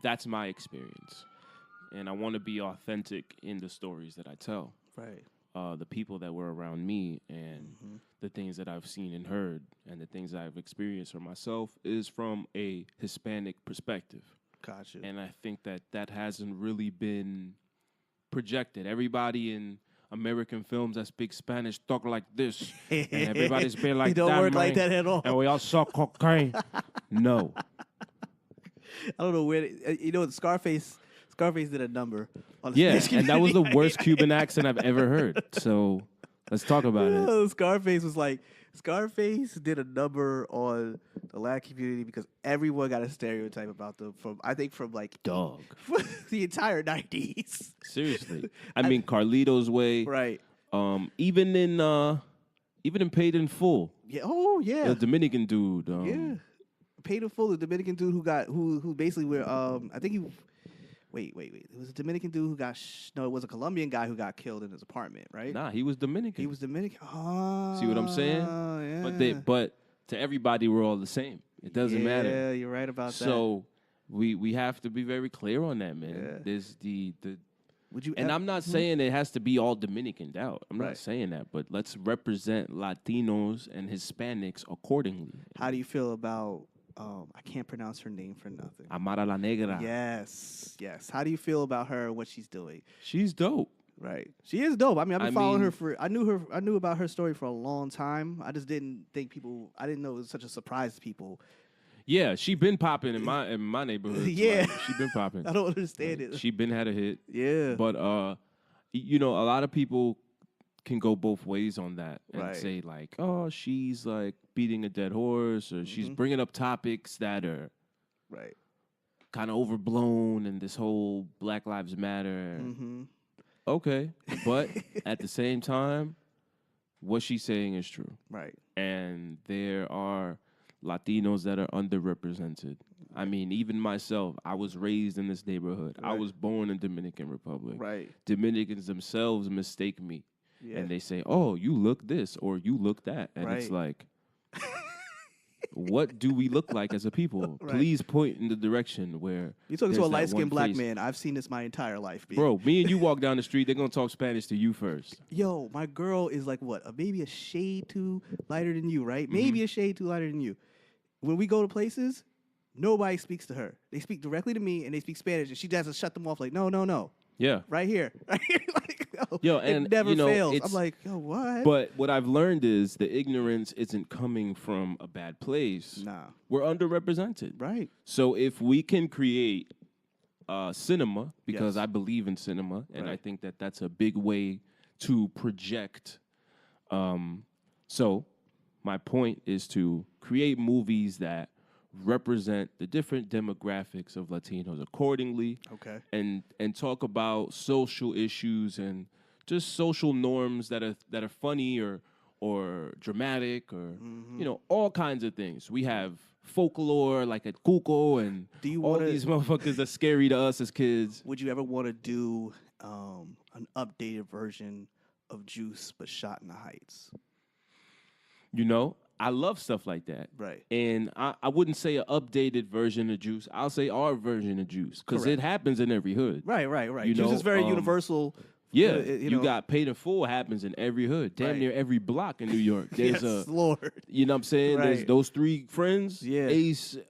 that's my experience. And I want to be authentic in the stories that I tell. Right. The people that were around me and the things that I've seen and heard and the things I've experienced for myself is from a Hispanic perspective. Gotcha. And I think that hasn't really been projected. Everybody in American films that speak Spanish talk like this. And everybody's been like it don't that, work like man. that at all. And we all saw cocaine. No. I don't know where. Scarface did a number on Yeah, and that was the worst Cuban accent I've ever heard. So let's talk about it. Scarface did a number on the Latin community because everyone got a stereotype about them from Dog. the entire 90s. Seriously. I mean, Carlito's Way. Right. Even in Paid in Full. Yeah. Oh yeah. The Dominican dude. Yeah. Paid in Full, the Dominican dude who basically were I think he. Wait. It was a Dominican dude who got no, it was a Colombian guy who got killed in his apartment, right? Nah, he was Dominican. He was Dominican. Oh, see what I'm saying? Yeah. But to everybody, we're all the same. It doesn't matter. Yeah, you're right about that. So we have to be very clear on that, man. Yeah. There's the Would you? and I'm not saying it has to be all Dominicaned out. I'm Right. not saying that, but let's represent Latinos and Hispanics accordingly. How do you feel about? I can't pronounce her name for nothing. Amara la Negra. Yes. How do you feel about her and what she's doing? She's dope. Right. She is dope. I mean, I've been following mean- her I knew about her story for a long time. I just didn't think I didn't know it was such a surprise to people. Yeah, she been popping in my neighborhood. Yeah. Like, she been popping. I don't understand it. She been had a hit. Yeah. But a lot of people can go both ways on that and Right. say like, oh, she's like beating a dead horse, or she's bringing up topics that are Right. kind of overblown, and this whole Black Lives Matter. Okay, but at the same time, what she's saying is true. Right. And there are Latinos that are underrepresented. I mean, even myself, I was raised in this neighborhood. I Right. was born in Dominican Republic. Right. Dominicans themselves mistake me. Yeah. And they say, oh, you look this or you look that. And it's Right. like, what do we look like as a people? Right. Please point in the direction where You're talking to there's a that light-skinned one black face. man. I've seen this my entire life, B. Bro, me and you walk down the street, they're going to talk Spanish to you first. Yo, my girl is like what? Maybe a shade too lighter than you, right? Maybe a shade too lighter than you. When we go to places, nobody speaks to her. They speak directly to me, and they speak Spanish, and she has to shut them off. Like, no, Yeah. right here, right here. Like, Yo, it and, never fails. it's- I'm like, yo, what? But what I've learned is the ignorance isn't coming from a bad place. Nah. We're underrepresented. Right. So if we can create cinema, because Yes. I believe in cinema, and I Right. think that that's a big way to project. So my point is to create movies that represent the different demographics of Latinos accordingly. Okay. And talk about social issues and just social norms that are funny or dramatic or all kinds of things. We have folklore like at Cuco and Do you all wanna- these motherfuckers that's scary to us as kids. Would you ever want to do an updated version of Juice but shot in the Heights? I love stuff like that. Right. And I wouldn't say an updated version of Juice. I'll say our version of Juice because Correct. it happens in every hood. Right. You Juice know, is very universal Yeah, You you know, got paid in full happens in every hood, damn near every block in New York. There's yes, Lord. you know what I'm saying? There's Right. those three friends, Yeah. Ace, Rich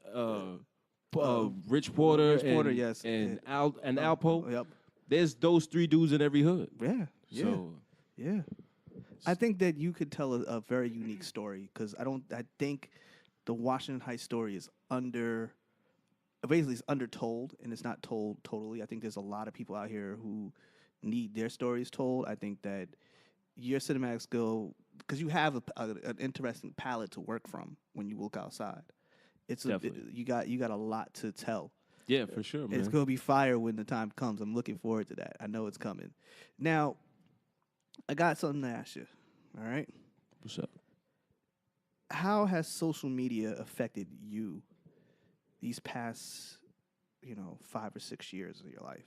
Porter, Rich Porter, and yes. Alpo. Yep. There's those three dudes in every hood. Yeah. So Yeah. I think that you could tell a very unique story because I think the Washington Heights story is basically it's undertold and it's not told totally. I think there's a lot of people out here who need their stories told. I think that your cinematic skill, because you have an interesting palette to work from when you look outside. Definitely. You got a lot to tell. yeah, for sure, man. It's gonna be fire when the time comes. I'm looking forward to that. I know it's coming. Now, I got something to ask you. All right. What's up? How has social media affected you these past, 5 or 6 years of your life?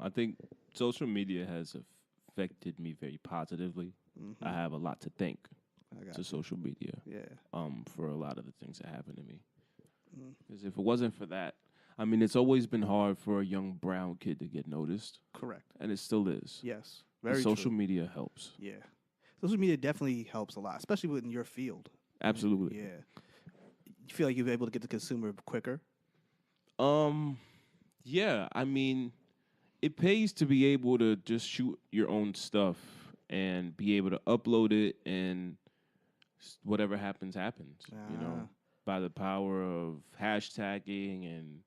I think social media has affected me very positively. Mm-hmm. I have a lot to thank I got to you. social media. Yeah. For a lot of the things that happened to me. Mm. Because if it wasn't for that, I mean, it's always been hard for a young brown kid to get noticed, Correct. and it still is. Yes. But Very social true. media helps. Yeah. Social media definitely helps a lot, especially within your field. Absolutely. Yeah. You feel like you're able to get the consumer quicker? Yeah, I mean, it pays to be able to just shoot your own stuff and be able to upload it, and whatever happens, happens. You know, by the power of hashtagging and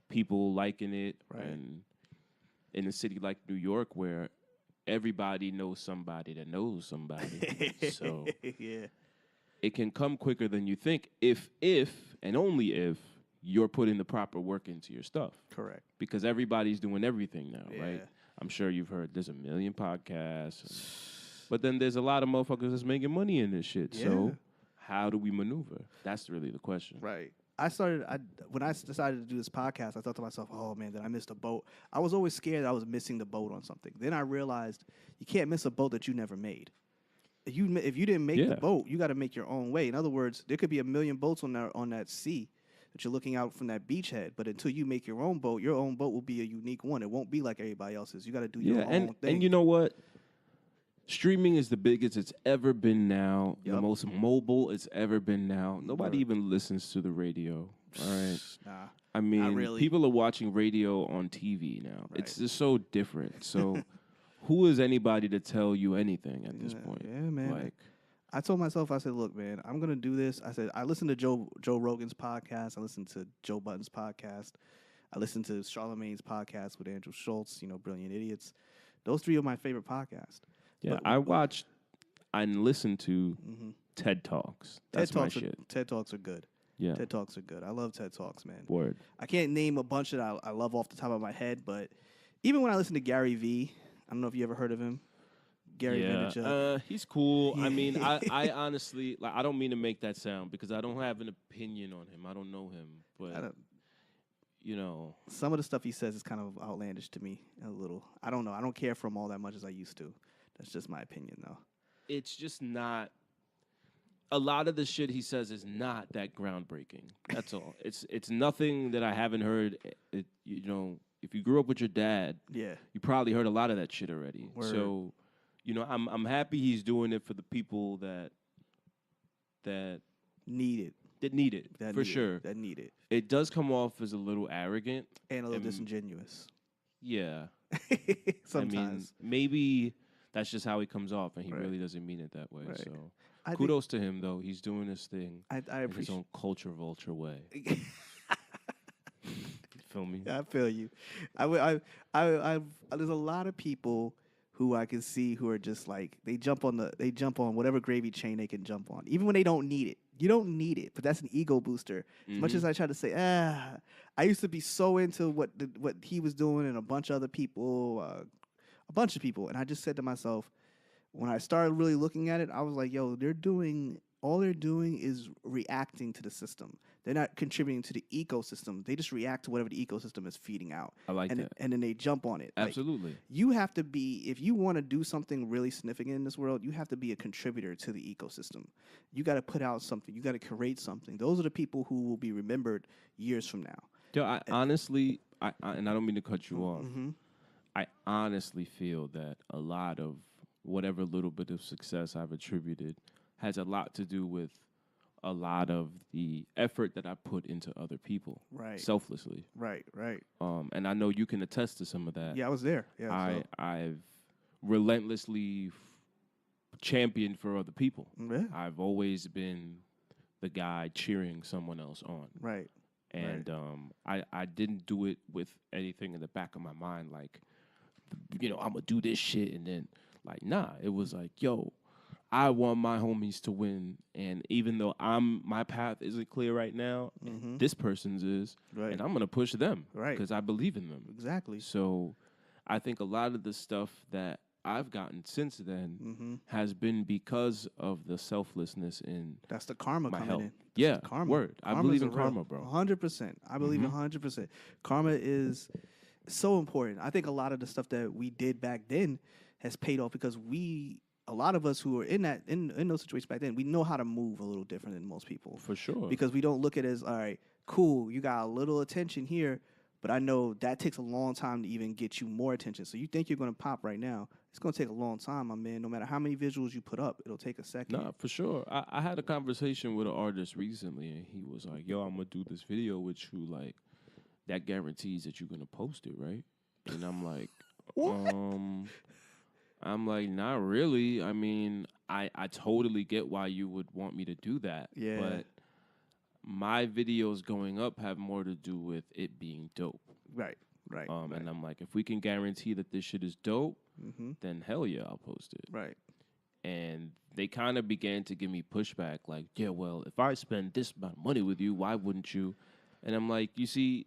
people liking it, Right. and in a city like New York where everybody knows somebody that knows somebody, so Yeah. it can come quicker than you think if and only if you're putting the proper work into your stuff. Correct. Because everybody's doing everything now, Yeah. right? I'm sure you've heard there's a million podcasts, but then there's a lot of motherfuckers that's making money in this shit. Yeah. So how do we maneuver? That's really the question. Right. When I decided to do this podcast, I thought to myself, oh man, did I miss the boat? I was always scared that I was missing the boat on something. Then I realized you can't miss a boat that you never made. If you didn't make the boat, you got to make your own way. In other words, there could be a million boats on that sea that you're looking out from that beachhead, but until you make your own boat will be a unique one. It won't be like everybody else's. You got to do your own thing. And you know what? Streaming is the biggest it's ever been now. Yep. The most mobile it's ever been now. Nobody even listens to the radio. All right. Nah. I mean, Not really. people are watching radio on TV now. Right. It's just so different. So who is anybody to tell you anything at this point? Yeah, man. Like, I told myself, I said, look, man, I'm going to do this. I said, I listened to Joe Rogan's podcast. I listened to Joe Budden's podcast. I listened to Charlemagne's podcast with Andrew Schultz, Brilliant Idiots. Those three are my favorite podcasts. yeah, I watched and listened to TED Talks. That's my shit. TED Talks are good. Yeah. TED Talks are good. I love TED Talks, man. Word. I can't name a bunch that I love off the top of my head, but even when I listen to Gary Vee, I don't know if you ever heard of him. Gary Vaynerchuk. He's cool. I mean, I honestly, I don't mean to make that sound because I don't have an opinion on him. I don't know him, but some of the stuff he says is kind of outlandish to me a little. I don't know. I don't care for him all that much as I used to. That's just my opinion, though. It's just not. A lot of the shit he says is not that groundbreaking. That's all. It's nothing that I haven't heard. If you grew up with your dad, yeah, you probably heard a lot of that shit already. Word. So, I'm happy he's doing it for the people that need it. That need it, for sure. That need it. It does come off as a little arrogant. And a little disingenuous. Yeah. Sometimes. I mean, maybe that's just how he comes off, and he Right. really doesn't mean it that way. Right. So I kudos to him, though. He's doing his thing I in his appreciate own culture vulture way. Feel me? I feel you. There's a lot of people who I can see who are just like they jump on whatever gravy train they can jump on, even when they don't need it. You don't need it, but that's an ego booster. As much as I try to say, I used to be so into what he was doing and a bunch of other people, and I just said to myself, when I started really looking at it, I was like, yo, all they're doing is reacting to the system. They're not contributing to the ecosystem. They just react to whatever the ecosystem is feeding out. I like that. And then they jump on it. Absolutely. Like, you have to be, if you want to do something really significant in this world, you have to be a contributor to the ecosystem. You got to put out something. You got to create something. Those are the people who will be remembered years from now. Yo, honestly, and I don't mean to cut you off. I honestly feel that a lot of whatever little bit of success I've attributed has a lot to do with a lot of the effort that I put into other people, Right. selflessly. Right. And I know you can attest to some of that. Yeah, I was there. Yeah. I've relentlessly championed for other people. Yeah. I've always been the guy cheering someone else on. Right. And I didn't do it with anything in the back of my mind, like, I'm going to do this shit. And then, like, nah, it was like, yo, I want my homies to win. And even though my path isn't clear right now, this person's is. Right. And I'm going to push them. Right. Because I believe in them. Exactly. So I think a lot of the stuff that I've gotten since then has been because of the selflessness in that's the karma my coming health. in. That's Yeah, the karma. word. I believe in karma, bro. 100%. I believe 100%. Karma is so important. I think a lot of the stuff that we did back then has paid off because a lot of us who were in those situations back then, we know how to move a little different than most people. For sure. Because we don't look at it as, all right, cool, you got a little attention here, but I know that takes a long time to even get you more attention. So you think you're going to pop right now. It's going to take a long time, my man. No matter how many visuals you put up, it'll take a second. Nah, for sure. I had a conversation with an artist recently, and he was like, yo, I'm going to do this video with you. Like, that guarantees that you're going to post it, right? And I'm like, I'm like, not really. I mean, I totally get why you would want me to do that. Yeah. But my videos going up have more to do with it being dope. Right. And I'm like, if we can guarantee that this shit is dope, then hell yeah, I'll post it. Right. And they kind of began to give me pushback, like, yeah, well, if I spend this amount of money with you, why wouldn't you? And I'm like, you see,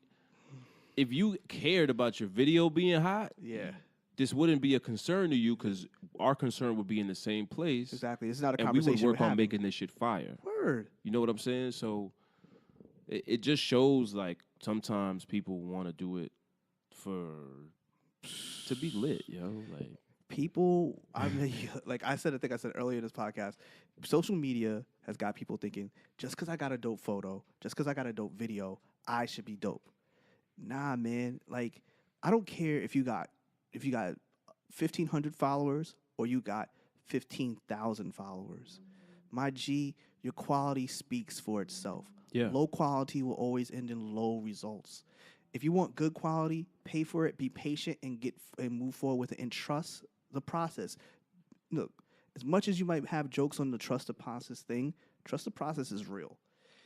if you cared about your video being hot, yeah, this wouldn't be a concern to you because our concern would be in the same place. Exactly. It's not a and conversation. And we would work on making this shit fire. Word. You know what I'm saying? So it just shows, like, sometimes people want to do it to be lit, yo. Like, people, I mean, like I think I said earlier in this podcast, social media has got people thinking, just because I got a dope photo, just because I got a dope video, I should be dope. Nah, man. Like, I don't care if you got 1,500 followers or you got 15,000 followers. My G, your quality speaks for itself. Yeah. Low quality will always end in low results. If you want good quality, pay for it, be patient, and move forward with it, and trust the process. Look, as much as you might have jokes on the trust the process thing, trust the process is real.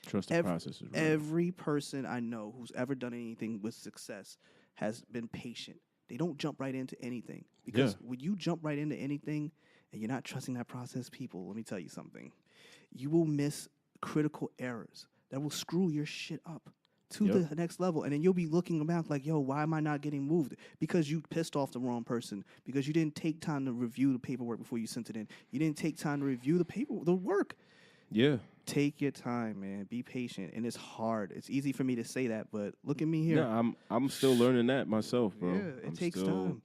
Trust the process is real. Every person I know who's ever done anything with success has been patient. They don't jump right into anything. Because when you jump right into anything and you're not trusting that process, people, let me tell you something. You will miss critical errors that will screw your shit up to the next level. And then you'll be looking back like, yo, why am I not getting moved? Because you pissed off the wrong person. Because you didn't take time to review the paperwork before you sent it in. You didn't take time to review the work. Yeah. Take your time, man. Be patient. And it's hard. It's easy for me to say that, but look at me here. Yeah, I'm still learning that myself, bro. Yeah, it takes time.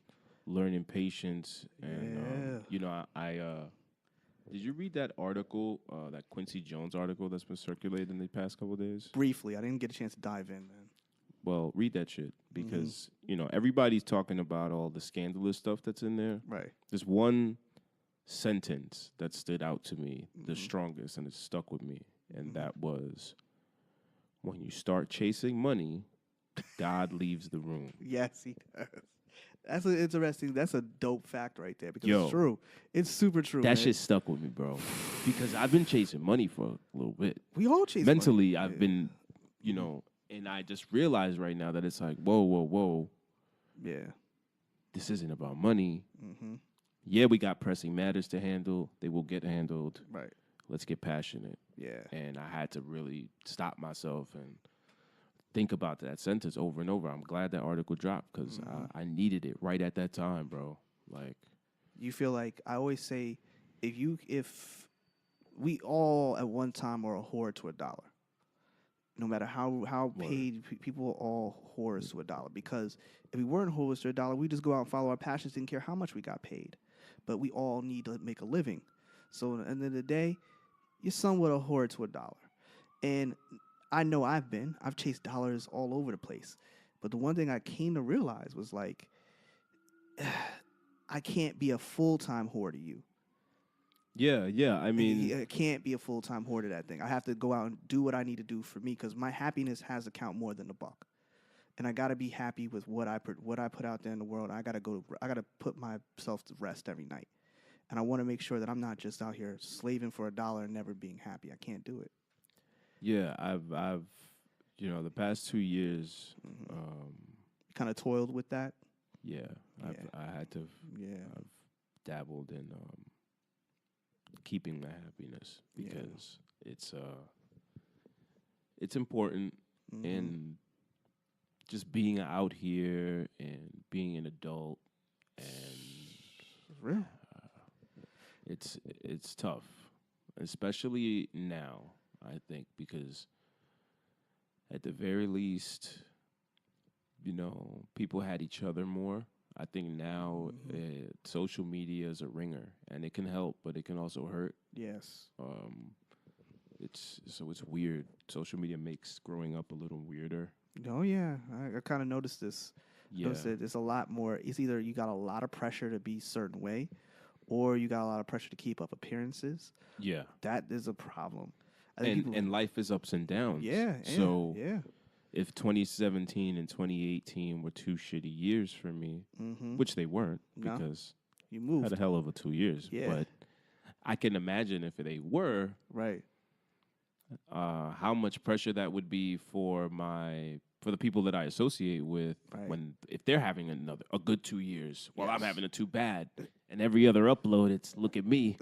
Learning patience. And, I did you read that article, that Quincy Jones article that's been circulated in the past couple of days? Briefly. I didn't get a chance to dive in, man. Well, read that shit because, everybody's talking about all the scandalous stuff that's in there. Right. There's one sentence that stood out to me the strongest, and it stuck with me, and that was, when you start chasing money, God leaves the room. Yes, he does. That's interesting. That's a dope fact right there because it's true. It's super true. That shit stuck with me, bro, because I've been chasing money for a little bit. We all chase mentally. Money. I've been, and I just realized right now that it's like, whoa. Yeah. This isn't about money. Mm-hmm. Yeah, we got pressing matters to handle. They will get handled. Right. Let's get passionate. Yeah. And I had to really stop myself and think about that sentence over and over. I'm glad that article dropped because I needed it right at that time, bro. Like, you feel like, I always say, if we all at one time are a whore to $1, no matter how paid people are all whores to $1, because if we weren't whores to $1, we just go out and follow our passions, didn't care how much we got paid. But we all need to make a living. So at the end of the day, you're somewhat a whore to $1. And I know I've chased dollars all over the place. But the one thing I came to realize was like, I can't be a full-time whore to you. Yeah. I mean, I can't be a full-time whore to that thing. I have to go out and do what I need to do for me because my happiness has to count more than the buck. And I got to be happy with what I put out there in the world. I got to put myself to rest every night. And I want to make sure that I'm not just out here slaving for $1 and never being happy. I can't do it. yeah, I've the past 2 years, Kind of toiled with that. yeah, I had to, Yeah. I've dabbled in keeping my happiness because it's important and just being out here and being an adult and It's real. it's tough, especially now, I think, because at the very least, people had each other more. I think now social media is a ringer, and it can help, but it can also hurt. Yes. It's weird. Social media makes growing up a little weirder. Oh, yeah. I kind of noticed this. Yeah. Noticed it. It's a lot more. It's either you got a lot of pressure to be a certain way or you got a lot of pressure to keep up appearances. Yeah. That is a problem. I think And life is ups and downs. Yeah. So yeah. if 2017 and 2018 were 2 shitty years for me, which they weren't No. because You I moved. had a hell of a 2 years. Yeah. But I can imagine if they were, Right. how much pressure that would be for the people that I associate with Right. if they're having a good 2 years while I'm having a too bad, and every other upload it's look at me,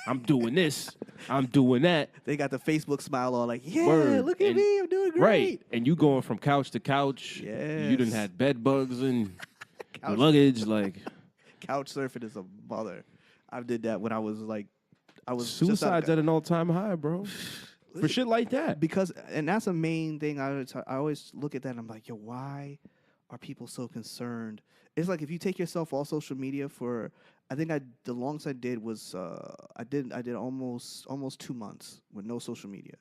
I'm doing this, I'm doing that. They got the Facebook smile on like, yeah, Word. look at And- me, I'm doing great. Right, and you going from couch to couch. Yes. You done had bed bugs and Couch- luggage. Like Couch surfing is a mother. I did that when I was suicide's at an all-time high, bro. For shit like that. and that's a main thing. I always look at that and I'm like, yo, why are people so concerned? It's like if you take yourself off social media for, I think the longest I did was I did almost 2 months with no social media,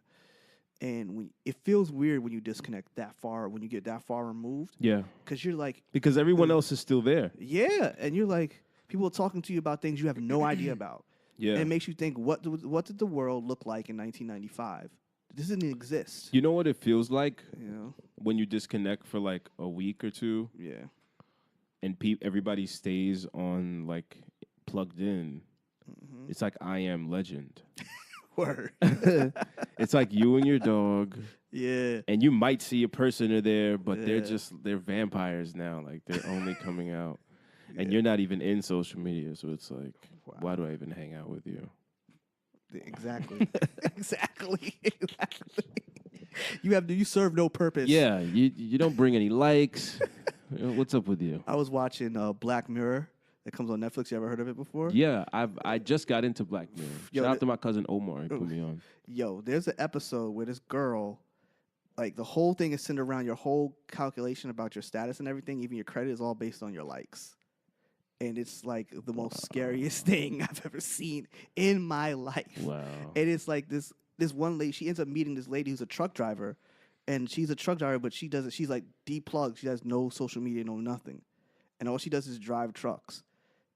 and it feels weird when you disconnect that far, when you get that far removed. Yeah, Because you're like, because everyone else is still there. yeah, and you're like, people are talking to you about things you have no idea about. Yeah. And it makes you think, what did the world look like in 1995? This didn't exist. You know what it feels like You know? when you disconnect for like a week or two, Yeah. and everybody stays on like plugged in. It's like I Am Legend. Word. It's like you and your dog, Yeah. and you might see a person in there, but Yeah. they're vampires now. Like they're only coming out, and you're not even in social media. So it's like, why do I even hang out with you? Exactly. exactly. You serve no purpose. Yeah, you don't bring any likes. What's up with you? I was watching Black Mirror that comes on Netflix. You ever heard of it before? Yeah, I just got into Black Mirror. Yo, Shout out to my cousin Omar. He put me on. Yo, there's an episode where this girl, like the whole thing is centered around your whole calculation about your status and everything, even your credit is all based on your likes. And it's like the most scariest thing I've ever seen in my life. Wow. And it's like this one lady, she ends up meeting this lady who's a truck driver. And she's a truck driver, but she's like deplugged. She has no social media, no nothing. And all she does is drive trucks.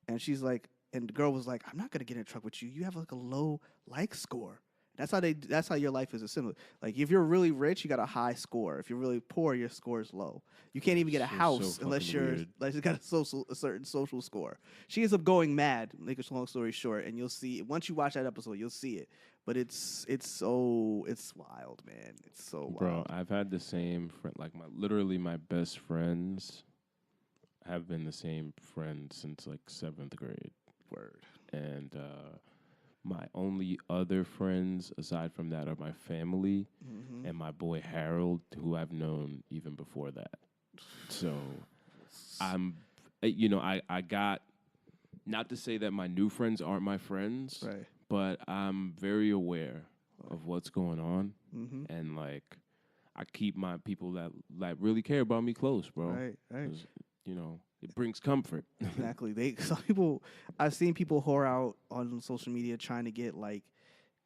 And she's like, and the girl was like, I'm not gonna get in a truck with you. You have like a low like score. That's how your life is similar. Like if you're really rich, you got a high score. If you're really poor, your score is low. You can't even get a house unless you got a certain social score. She ends up going mad. Make a long story short, and you'll see once you watch that episode, you'll see it. But it's wild, man. It's so wild. Bro, I've had the same friend. Like my best friends have been the same friend since like 7th grade. Word. And my only other friends aside from that are my family and my boy Harold, who I've known even before that. So I got, not to say that my new friends aren't my friends, Right. but I'm very aware of what's going on. And like, I keep my people that really care about me close, bro. Right. 'Cause, it brings comfort. Exactly. Some people, I've seen people whore out on social media trying to get like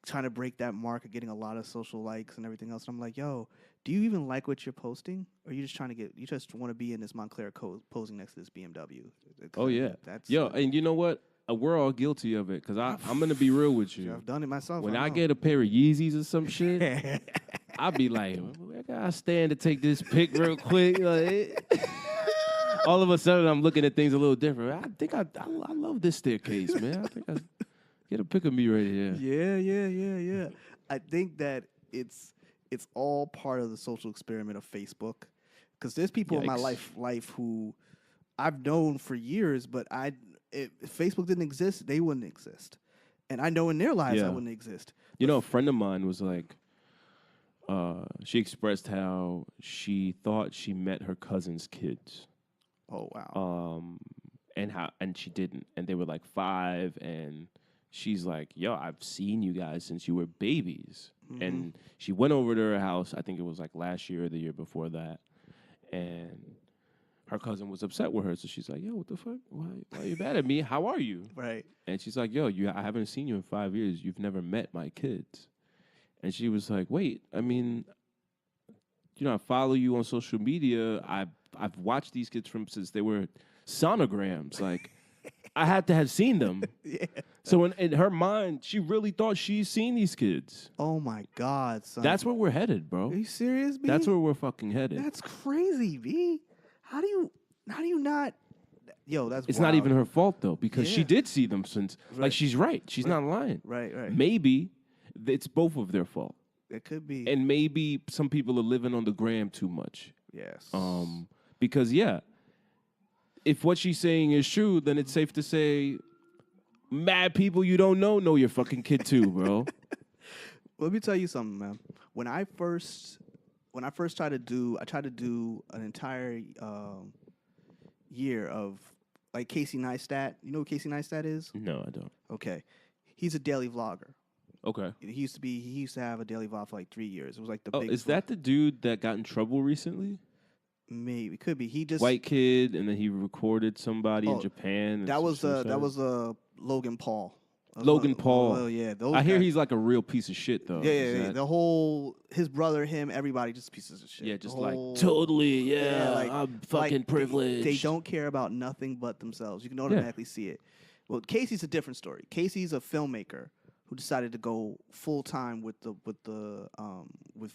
trying to break that mark of getting a lot of social likes and everything else. And I'm like, yo, do you even like what you're posting? Or are you just trying to you just want to be in this Montclair posing next to this BMW? Oh, yeah. That's Yo, and you know what? We're all guilty of it because I'm going to be real with you. I've done it myself. When I get a pair of Yeezys or some shit, I'll be like, where can I stand to take this pic real quick? Like, all of a sudden, I'm looking at things a little different. I think I love this staircase, man. I think I get a pic of me right here. Yeah. I think that it's all part of the social experiment of Facebook, because there's people in my life who I've known for years, but if Facebook didn't exist, they wouldn't exist, and I know in their lives I wouldn't exist. You know, a friend of mine was like, she expressed how she thought she met her cousin's kids. Oh wow. And she didn't, and they were like 5, and she's like, yo, I've seen you guys since you were babies. Mm-hmm. And she went over to her house, I think it was like last year or the year before that, and her cousin was upset with her. So she's like, yo, what the fuck? Why are you mad at me? How are you? Right. And she's like, yo, I haven't seen you in 5 years. You've never met my kids. And she was like, wait, I mean, you know, I follow you on social media. I've watched these kids since they were sonograms. Like, I had to have seen them. Yeah. So in her mind, she really thought she's seen these kids. Oh my God, son. That's where we're headed, bro. Are you serious, B? That's where we're fucking headed. That's crazy, B. How do you not? Yo, that's It's wild. not even her fault though, because she did see them since. Right. Like, she's right. She's not lying. Right. Maybe it's both of their fault. It could be. And maybe some people are living on the gram too much. Yes. Because if what she's saying is true, then it's safe to say mad people you don't know your fucking kid too, bro. Let me tell you something, man. When I first tried to do an entire year of like Casey Neistat. You know who Casey Neistat is? No, I don't. Okay. He's a daily vlogger. Okay. He used to have a daily vlog for like 3 years. It was like the biggest. Is that the dude that got in trouble recently? Maybe, could be. He just white kid, and then he recorded somebody in Japan. That was Logan Paul. Logan Paul. Oh yeah, I hear he's like a real piece of shit though. Yeah. The whole his brother, him, everybody, just pieces of shit. Yeah, just like totally. Yeah, like, I'm fucking privileged. They don't care about nothing but themselves. You can automatically see it. Well, Casey's a different story. Casey's a filmmaker who decided to go full time with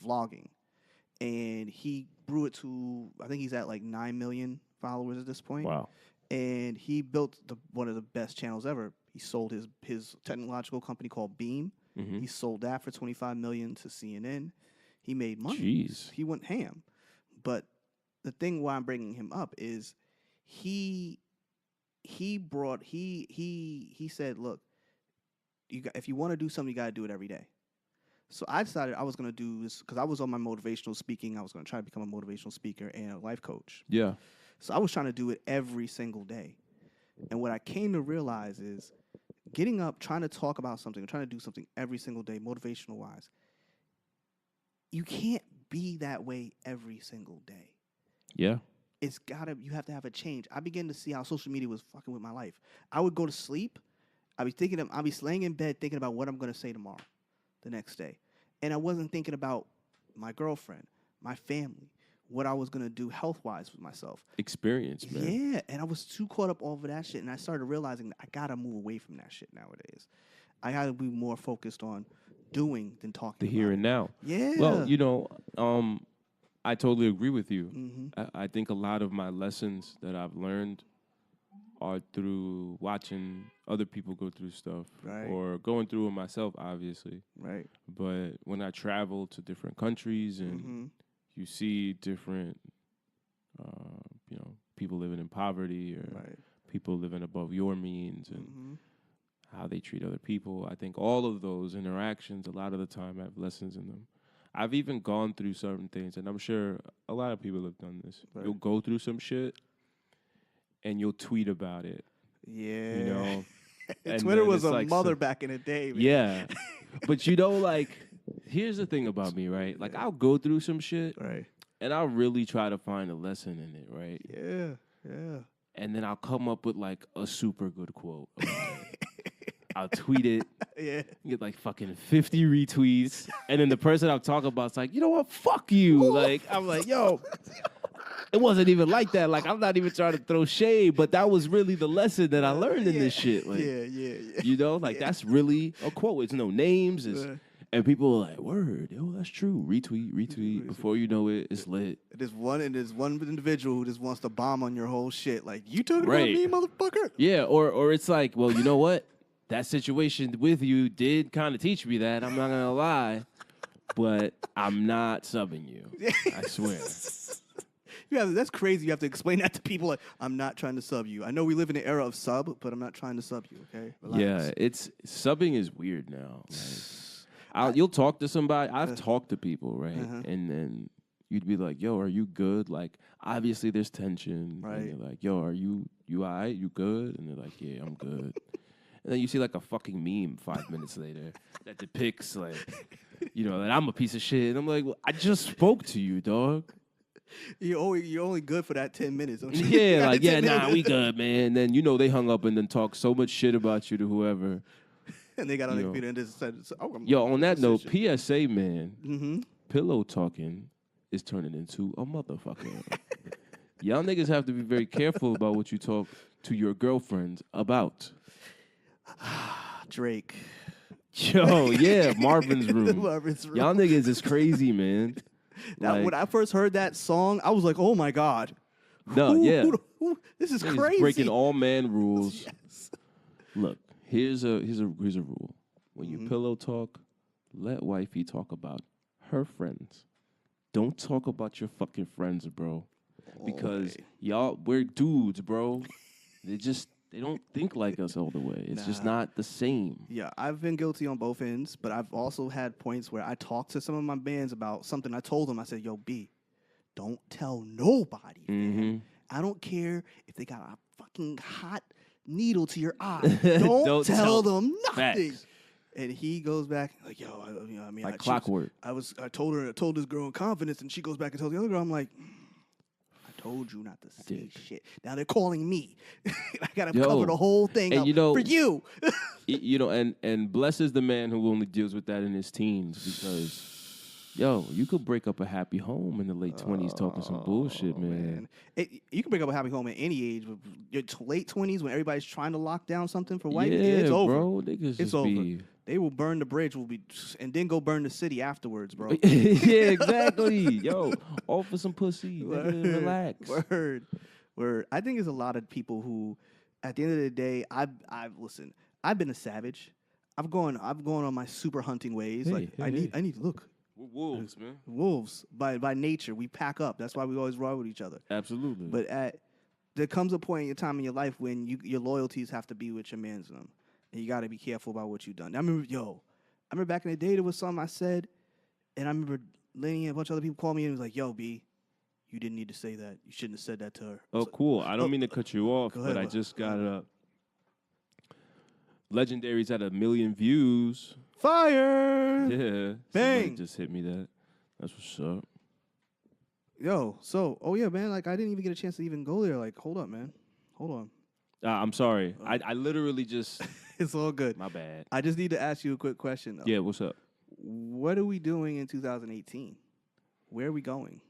vlogging, and he grew it to, I think he's at like 9 million followers at this point. Wow. And he built one of the best channels ever. He sold his technological company called Beam. Mm-hmm. He sold that for $25 million to CNN. He made money. Jeez. He went ham. But the thing why I'm bringing him up is he said, look, if you want to do something, you got to do it every day. So I decided I was going to do this because I was on my motivational speaking. I was going to try to become a motivational speaker and a life coach. Yeah. So I was trying to do it every single day. And what I came to realize is getting up, trying to talk about something, trying to do something every single day, motivational wise, you can't be that way every single day. Yeah. You have to have a change. I began to see how social media was fucking with my life. I would go to sleep. I'd be laying in bed thinking about what I'm going to say tomorrow, the next day. And I wasn't thinking about my girlfriend, my family, what I was going to do health-wise with myself. Experience, man. Yeah, and I was too caught up over that shit, and I started realizing that I got to move away from that shit nowadays. I got to be more focused on doing than talking the here and now. Yeah. Well, I totally agree with you. Mm-hmm. I think a lot of my lessons that I've learned are through watching other people go through stuff, right, or going through it myself, obviously. Right. But when I travel to different countries and mm-hmm. you see different, people living in poverty or right. people living above your means and mm-hmm. how they treat other people, I think all of those interactions, a lot of the time, have lessons in them. I've even gone through certain things, and I'm sure a lot of people have done this. Right. You'll go through some shit, and you'll tweet about it. Yeah. You know? Twitter was a mother back in the day, man. Yeah. But, here's the thing about me, right? Like, I'll go through some shit, right, and I'll really try to find a lesson in it, right? Yeah. And then I'll come up with, like, a super good quote. I'll tweet it. Yeah. Get like fucking 50 retweets. And then the person I'm talking about is like, you know what? Fuck you. Like, I'm like, yo, it wasn't even like that. Like, I'm not even trying to throw shade, but that was really the lesson that I learned in this shit. Like, yeah. you know, like that's really a quote. It's no names. And people are like, word, yo, that's true. Retweet. Before you know it, it's lit. There's one individual who just wants to bomb on your whole shit. Like, you talking about Right. me, motherfucker? Yeah, or it's like, well, you know what? That situation with you did kind of teach me that. I'm not gonna lie, but I'm not subbing you. I swear. Yeah, that's crazy. You have to explain that to people. Like, I'm not trying to sub you. I know we live in an era of sub, but I'm not trying to sub you. Okay. Relax. Yeah, it's subbing is weird now. Like, you'll talk to somebody. I've talked to people, right, and then you'd be like, "Yo, are you good?" Like, obviously there's tension. Right. And you're like, "Yo, are you all right? You good?" And they're like, "Yeah, I'm good." And then you see like a fucking meme 5 minutes later that depicts like, you know, that I'm a piece of shit. And I'm like, well, I just spoke to you, dog. You're only good for that 10 minutes. Don't you? Yeah, like, yeah, nah, we good, man. And then, you know, they hung up and then talked so much shit about you to whoever. And they got on their feet and just said, yo, on that note, PSA, man, pillow talking is turning into a motherfucker. Y'all niggas have to be very careful about what you talk to your girlfriends about. Drake. Yo, yeah, Marvin's Room. Marvin's Room. Y'all niggas is crazy, man. Now, when I first heard that song, I was like, oh my God. No, This is niggas crazy. Breaking all man rules. Yes. Look, here's a rule. When you pillow talk, let wifey talk about her friends. Don't talk about your fucking friends, bro. Because we're dudes, bro. They don't think like us all the way. It's just not the same. Yeah, I've been guilty on both ends, but I've also had points where I talked to some of my bands about something. I told them, I said, yo, B, don't tell nobody, man. I don't care if they got a fucking hot needle to your eye. Don't tell them nothing. Facts. And he goes back like, yo, I mean, like clockwork. I told this girl in confidence, and she goes back and tells the other girl, I'm like, I told you not to say shit. Now they're calling me. I gotta cover the whole thing up for you. You know, and bless is the man who only deals with that in his teens, because you could break up a happy home in the late 20s talking some bullshit, man. You can break up a happy home at any age. Your late 20s, when everybody's trying to lock down something for white, it's over. Bro, it's over. They will burn the bridge, and then go burn the city afterwards, bro. Yeah, exactly. Yo, all for some pussy. Relax. Word. I think there's a lot of people who, at the end of the day, listen. I've been a savage. I've gone on my super hunting ways. I need to look. We're wolves, man. Wolves by nature. We pack up. That's why we always roll with each other. Absolutely. But there comes a point in your time in your life when your loyalties have to be with your man's them. And you got to be careful about what you've done. I remember back in the day, there was something I said, and I remember Lenny and a bunch of other people called me and was like, yo, B, you didn't need to say that. You shouldn't have said that to her. Oh, cool. I don't mean to cut you off, but I just got Legendary's at 1 million views. Fire! Yeah. Bang! Just hit me that. That's what's up. Yo, yeah, man, like, I didn't even get a chance to even go there. Like, hold up, man. Hold on. I'm sorry. I literally just... It's all good. My bad. I just need to ask you a quick question, though. Yeah, what's up? What are we doing in 2018? Where are we going?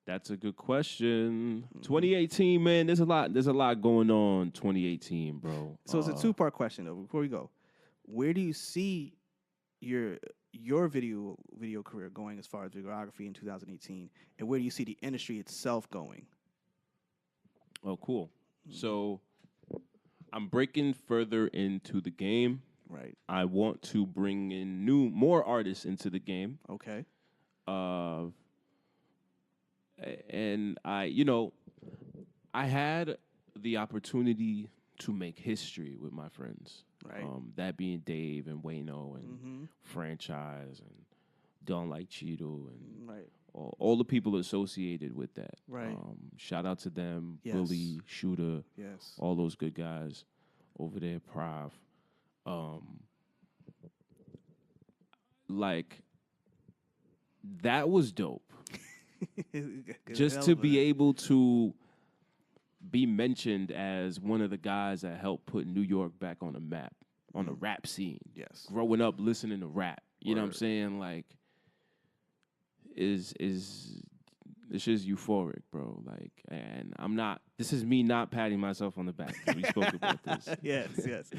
That's a good question. 2018, man, there's a lot going on 2018, bro. So it's a two-part question, though, before we go. Where do you see your video career going as far as videography in 2018? And where do you see the industry itself going? Oh, cool. So I'm breaking further into the game. Right. I want to bring in more artists into the game. Okay. And I had the opportunity to make history with my friends. Right. That being Dave and Wayno and Franchise and Don't Like Cheeto and all the people associated with that. Right. Shout out to them, yes. Bully, Shooter, yes, all those good guys over there, Prav. Like, that was dope. Just to be able to be mentioned as one of the guys that helped put New York back on the map, on the rap scene. Yes. Growing up listening to rap. You know what I'm Word. saying? Like, is this is euphoric, bro. Like, and I'm not. This is me not patting myself on the back. We spoke about this. yes.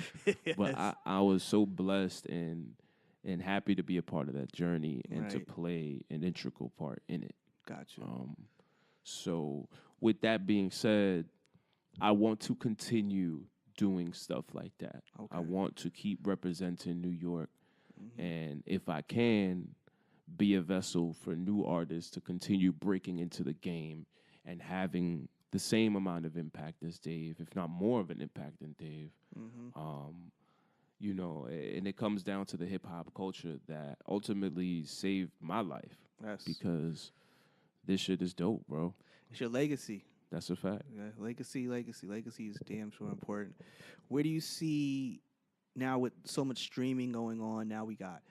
But I was so blessed and happy to be a part of that journey and to Right. play an integral part in it. Gotcha. So with that being said, I want to continue doing stuff like that. Okay. I want to keep representing New York, and if I can, be a vessel for new artists to continue breaking into the game and having the same amount of impact as Dave, if not more of an impact than Dave. You know, and it comes down to the hip hop culture that ultimately saved my life. Yes. Because this shit is dope, bro. It's your legacy. That's a fact. Yeah, legacy is damn sure important. Where do you see now with so much streaming going on? Now we got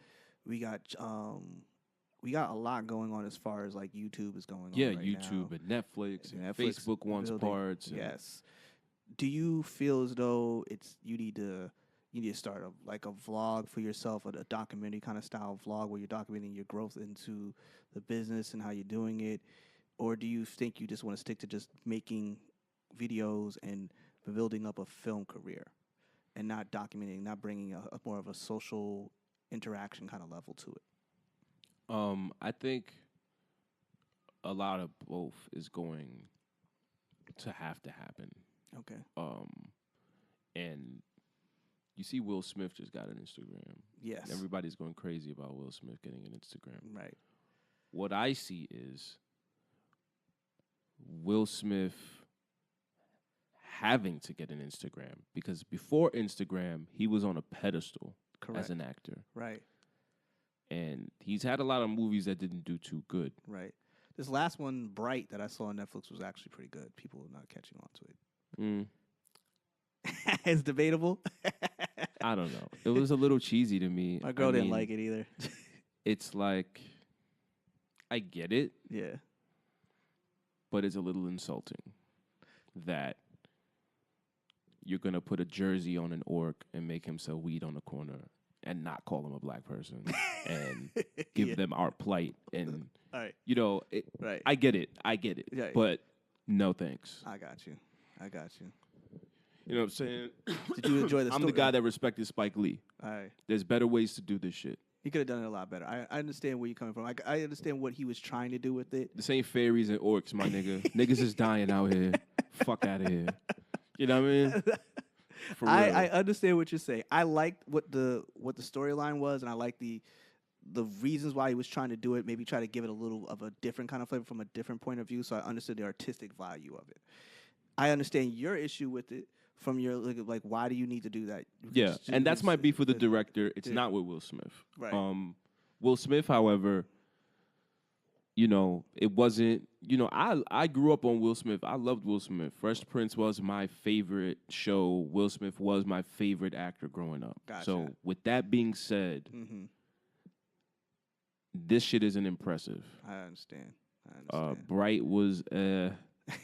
a lot going on as far as like YouTube is going Yeah, on right YouTube now. and Netflix and Netflix Facebook wants building- parts. And Yes. Do you feel as though you need to start a vlog for yourself, a documentary kind of style vlog where you're documenting your growth into the business and how you're doing it? Or do you think you just want to stick to just making videos and building up a film career and not documenting, not bringing a more of a social interaction kind of level to it? I think a lot of both is going to have to happen. Okay. And you see Will Smith just got an Instagram. Yes. Everybody's going crazy about Will Smith getting an Instagram. Right. What I see is Will Smith having to get an Instagram because before Instagram, he was on a pedestal Correct. as an actor. Right. And he's had a lot of movies that didn't do too good. Right. This last one, Bright, that I saw on Netflix was actually pretty good. People are not catching on to it. It's debatable. I don't know. It was a little cheesy to me. My girl didn't like it either. It's like, I get it, Yeah. but it's a little insulting that you're going to put a jersey on an orc and make him sell weed on the corner and not call him a black person and give them our plight. And, All right. you know, Right. I get it. Yeah. But no thanks. I got you. You know what I'm saying? Did you enjoy the I'm story? the guy that respected Spike Lee. All right. There's better ways to do this shit. He could have done it a lot better. I understand where you're coming from. I understand what he was trying to do with it. This ain't fairies and orcs, my nigga. Niggas is dying out here. Fuck out of here. You know what I mean? For real. I understand what you're saying. I liked what the storyline was, and I like the reasons why he was trying to do it. Maybe try to give it a little of a different kind of flavor from a different point of view. So I understood the artistic value of it. I understand your issue with it from your like, why do you need to do that? Yeah, and that's my beef with the director. It's not with Will Smith. Right. Will Smith, however, you know, it wasn't, you know, I grew up on Will Smith. I loved Will Smith. Fresh Prince was my favorite show. Will Smith was my favorite actor growing up. Gotcha. So with that being said, this shit isn't impressive. I understand. Bright was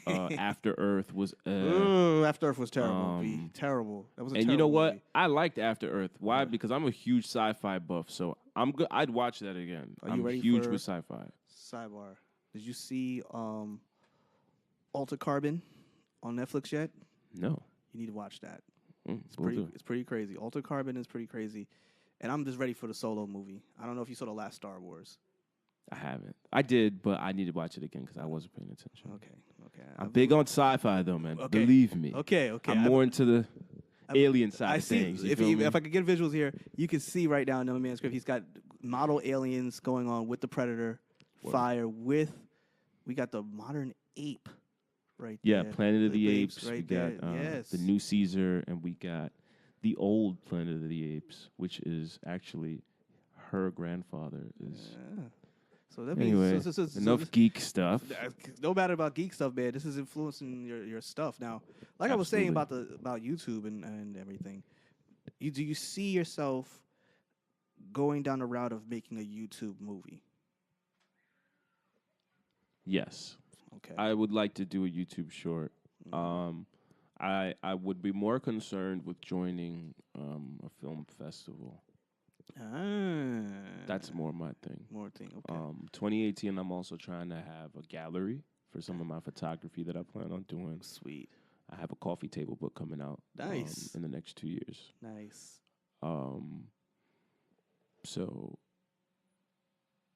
After Earth was Ooh, After Earth was terrible. Terrible. That was a and terrible you know what? movie. I liked After Earth. Why? Because I'm a huge sci-fi buff, so I'm good. I'd watch that again. Are you I'm ready huge for- with sci-fi. Sidebar. Did you see Alter Carbon on Netflix yet? No. You need to watch that. It's It's pretty crazy. Alter Carbon is pretty crazy. And I'm just ready for the Solo movie. I don't know if you saw the last Star Wars. I haven't. I did, but I need to watch it again because I wasn't paying attention. Okay. I'm big on sci-fi though, man. Okay. Believe me. Okay. I'm more into the alien side I of see. things. You If, feel me? if I could get visuals here, you can see right now in the man's script, he's got model aliens going on with the Predator, fire with. We got the modern ape, right yeah, there. Planet of the Apes. right we there. got Yes. the new Caesar, and we got the old Planet of the Apes, which is actually her grandfather. Is So that anyway means enough geek stuff. No matter about geek stuff, man. This is influencing your stuff now. Like I was saying about YouTube and everything. Do you see yourself going down the route of making a YouTube movie? Yes. Okay. I would like to do a YouTube short I would be more concerned with joining a film festival. That's more my thing. More thing. Okay. 2018, I'm also trying to have a gallery for some of my photography that I plan on doing. Sweet. I have a coffee table book coming out Nice. in the next 2 years. Nice. So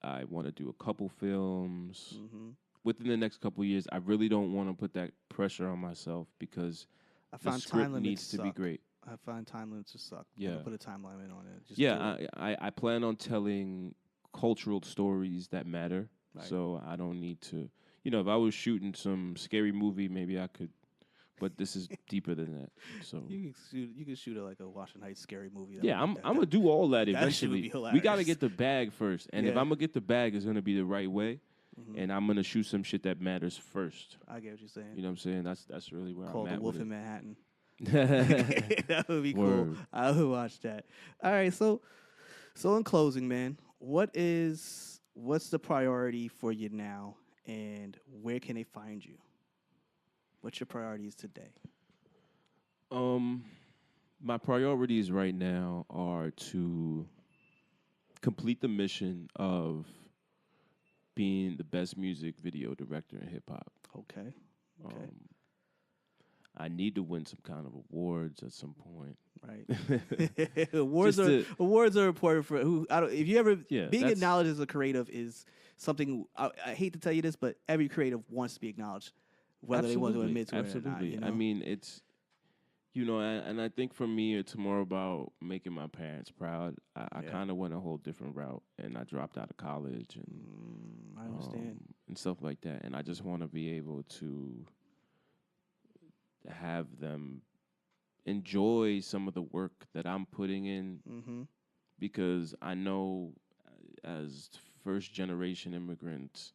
I want to do a couple films within the next couple years. I really don't want to put that pressure on myself because the script needs to be great. I find time limits to suck. Yeah. Put a time limit on it. Just I plan on telling cultural stories that matter. Right. So I don't need to, if I was shooting some scary movie, maybe I could, but this is deeper than that. So you can shoot it like a Washington Heights scary movie. I'm gonna do all that eventually. That we gotta get the bag first, and if Yeah. I'm gonna get the bag, it's gonna be the right way, and I'm gonna shoot some shit that matters first. I get what you're saying. You know what I'm saying? That's really where Called I'm at. The Wolf with in it. Manhattan. That would be cool. Word. I would watch that. All right, so in closing, man, what's the priority for you now, and where can they find you? What's your priorities today? My priorities right now are to complete the mission of being the best music video director in hip hop. Okay. I need to win some kind of awards at some point. Right. awards are important for who. If you ever being acknowledged as a creative is something. I hate to tell you this, but every creative wants to be acknowledged, whether they want to admit to it or not. I mean, it's and I think for me, it's more about making my parents proud. I kind of went a whole different route, and I dropped out of college, and I understand and stuff like that. And I just want to be able to have them enjoy some of the work that I'm putting in, because I know as first generation immigrants,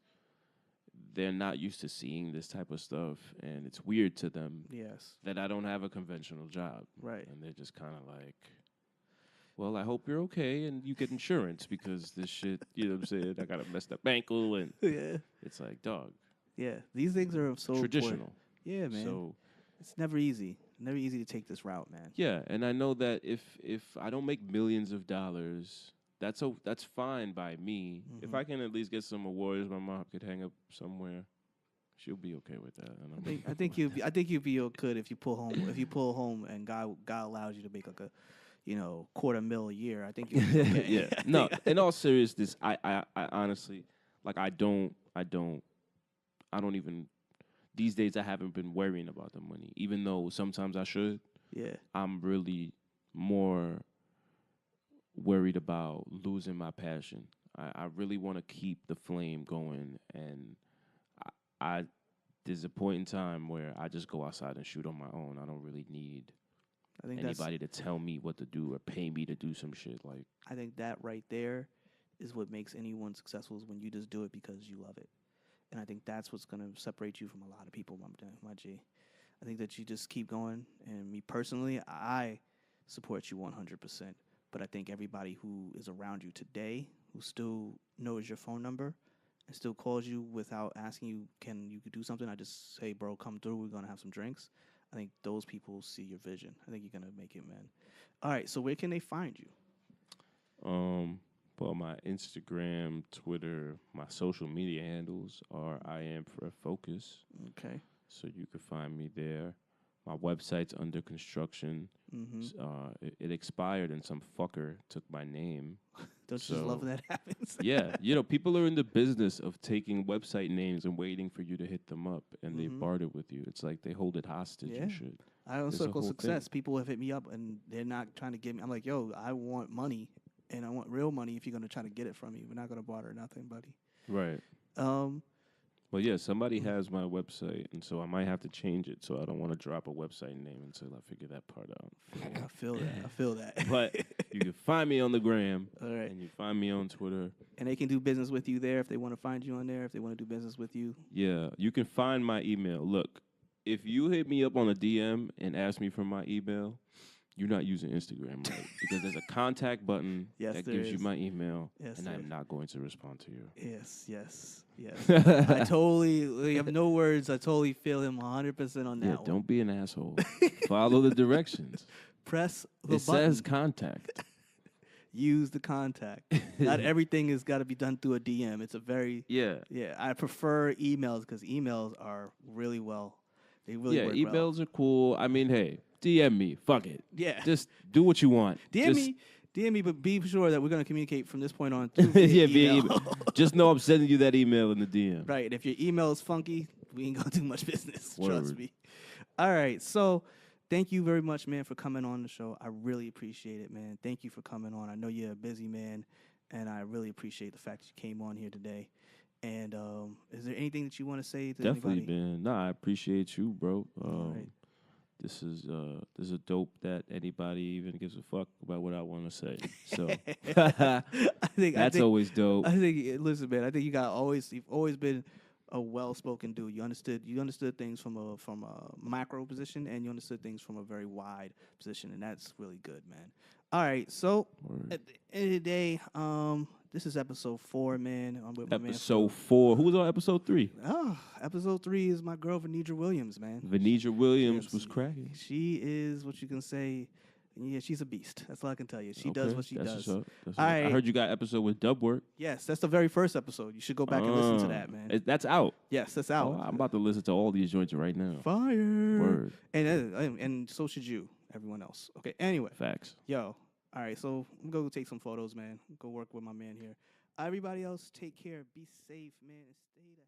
they're not used to seeing this type of stuff, and it's weird to them. Yes. That I don't have a conventional job. Right. And they're just kind of like, well, I hope you're okay and you get insurance because this shit, you know what I'm saying? I got a messed up ankle, and it's like, dog. Yeah, these things are so traditional. Important. Yeah, man. So it's never easy. Never easy to take this route, man. Yeah, and I know that if I don't make millions of dollars, that's fine by me. If I can at least get some awards my mom could hang up somewhere, she'll be okay with that. And I think you'd be good if you pull home and God allows you to make like a $250,000 a year. I think you'll be okay. Yeah. No, in all seriousness, I honestly, like, I don't even. These days, I haven't been worrying about the money, even though sometimes I should. Yeah. I'm really more worried about losing my passion. I really want to keep the flame going, and there's a point in time where I just go outside and shoot on my own. I don't really need anybody to tell me what to do or pay me to do some shit. Like, I think that right there is what makes anyone successful, is when you just do it because you love it. And I think that's what's going to separate you from a lot of people, my G. I think that you just keep going. And me personally, I support you 100%. But I think everybody who is around you today, who still knows your phone number and still calls you without asking you, can you do something? I just say, bro, come through. We're going to have some drinks. I think those people see your vision. I think you're going to make it, man. All right, so where can they find you? Well, my Instagram, Twitter, my social media handles are I am for focus. Okay. So you can find me there. My website's under construction. It expired and some fucker took my name. Don't you just love when that happens? Yeah. People are in the business of taking website names and waiting for you to hit them up, and they barter with you. It's like they hold it hostage and shit. I own Circle Success. People have hit me up, and they're not trying to give me. I'm like, yo, I want money. And I want real money if you're going to try to get it from me. We're not going to barter nothing, buddy. Right. Well, yeah, somebody has my website, and so I might have to change it. So I don't want to drop a website name until I figure that part out. I feel that. But you can find me on the gram. All right. And you find me on Twitter. And they can do business with you there if they want to find you on there, if they want to do business with you. Yeah, you can find my email. Look, if you hit me up on a DM and ask me for my email, You're not using Instagram right because there's a contact button Yes, that there gives you is. my email, Yes, and there I'm is. not going to respond to you. Yes. I totally have no words. I totally feel him 100% on that Yeah, one. don't be an asshole. Follow the directions. Press the It button. says contact. Use the contact. Not everything has got to be done through a DM. It's a very Yeah. I prefer emails because emails are really well. They really work well. Emails are cool. I mean, hey, DM me. Fuck it. Yeah. Just do what you want. DM me, but be sure that we're going to communicate from this point on through via via email. email. Just know I'm sending you that email in the DM. Right. If your email is funky, we ain't going to do much business. Word. Trust me. All right. So thank you very much, man, for coming on the show. I really appreciate it, man. Thank you for coming on. I know you're a busy man, and I really appreciate the fact that you came on here today. And is there anything that you want to say to Definitely, anybody? man. Nah, I appreciate you, bro. All right. This is dope that anybody even gives a fuck about what I want to say. So I think that's always dope. I think listen, man. I think you've always been a well-spoken dude. You understood things from a macro position, and you understood things from a very wide position, and that's really good, man. All right, so at the end of the day, this is episode 4, man. I'm with my man. Episode 4. Who was on episode 3? Episode 3 is my girl Venedra Williams, man. Venedra Williams was cracking. She is what you can say. Yeah, she's a beast. That's all I can tell you. She does what she does. All right. I heard you got an episode with Dubwork. Yes, that's the very first episode. You should go back and listen to that, man. That's out. Yes, that's out. Oh, I'm about to listen to all these joints right now. Fire. Word. And so should you, everyone else. Okay, anyway. Facts. Yo, all right, so I'm going to go take some photos, man. Go work with my man here. Everybody else, take care. Be safe, man. And stay the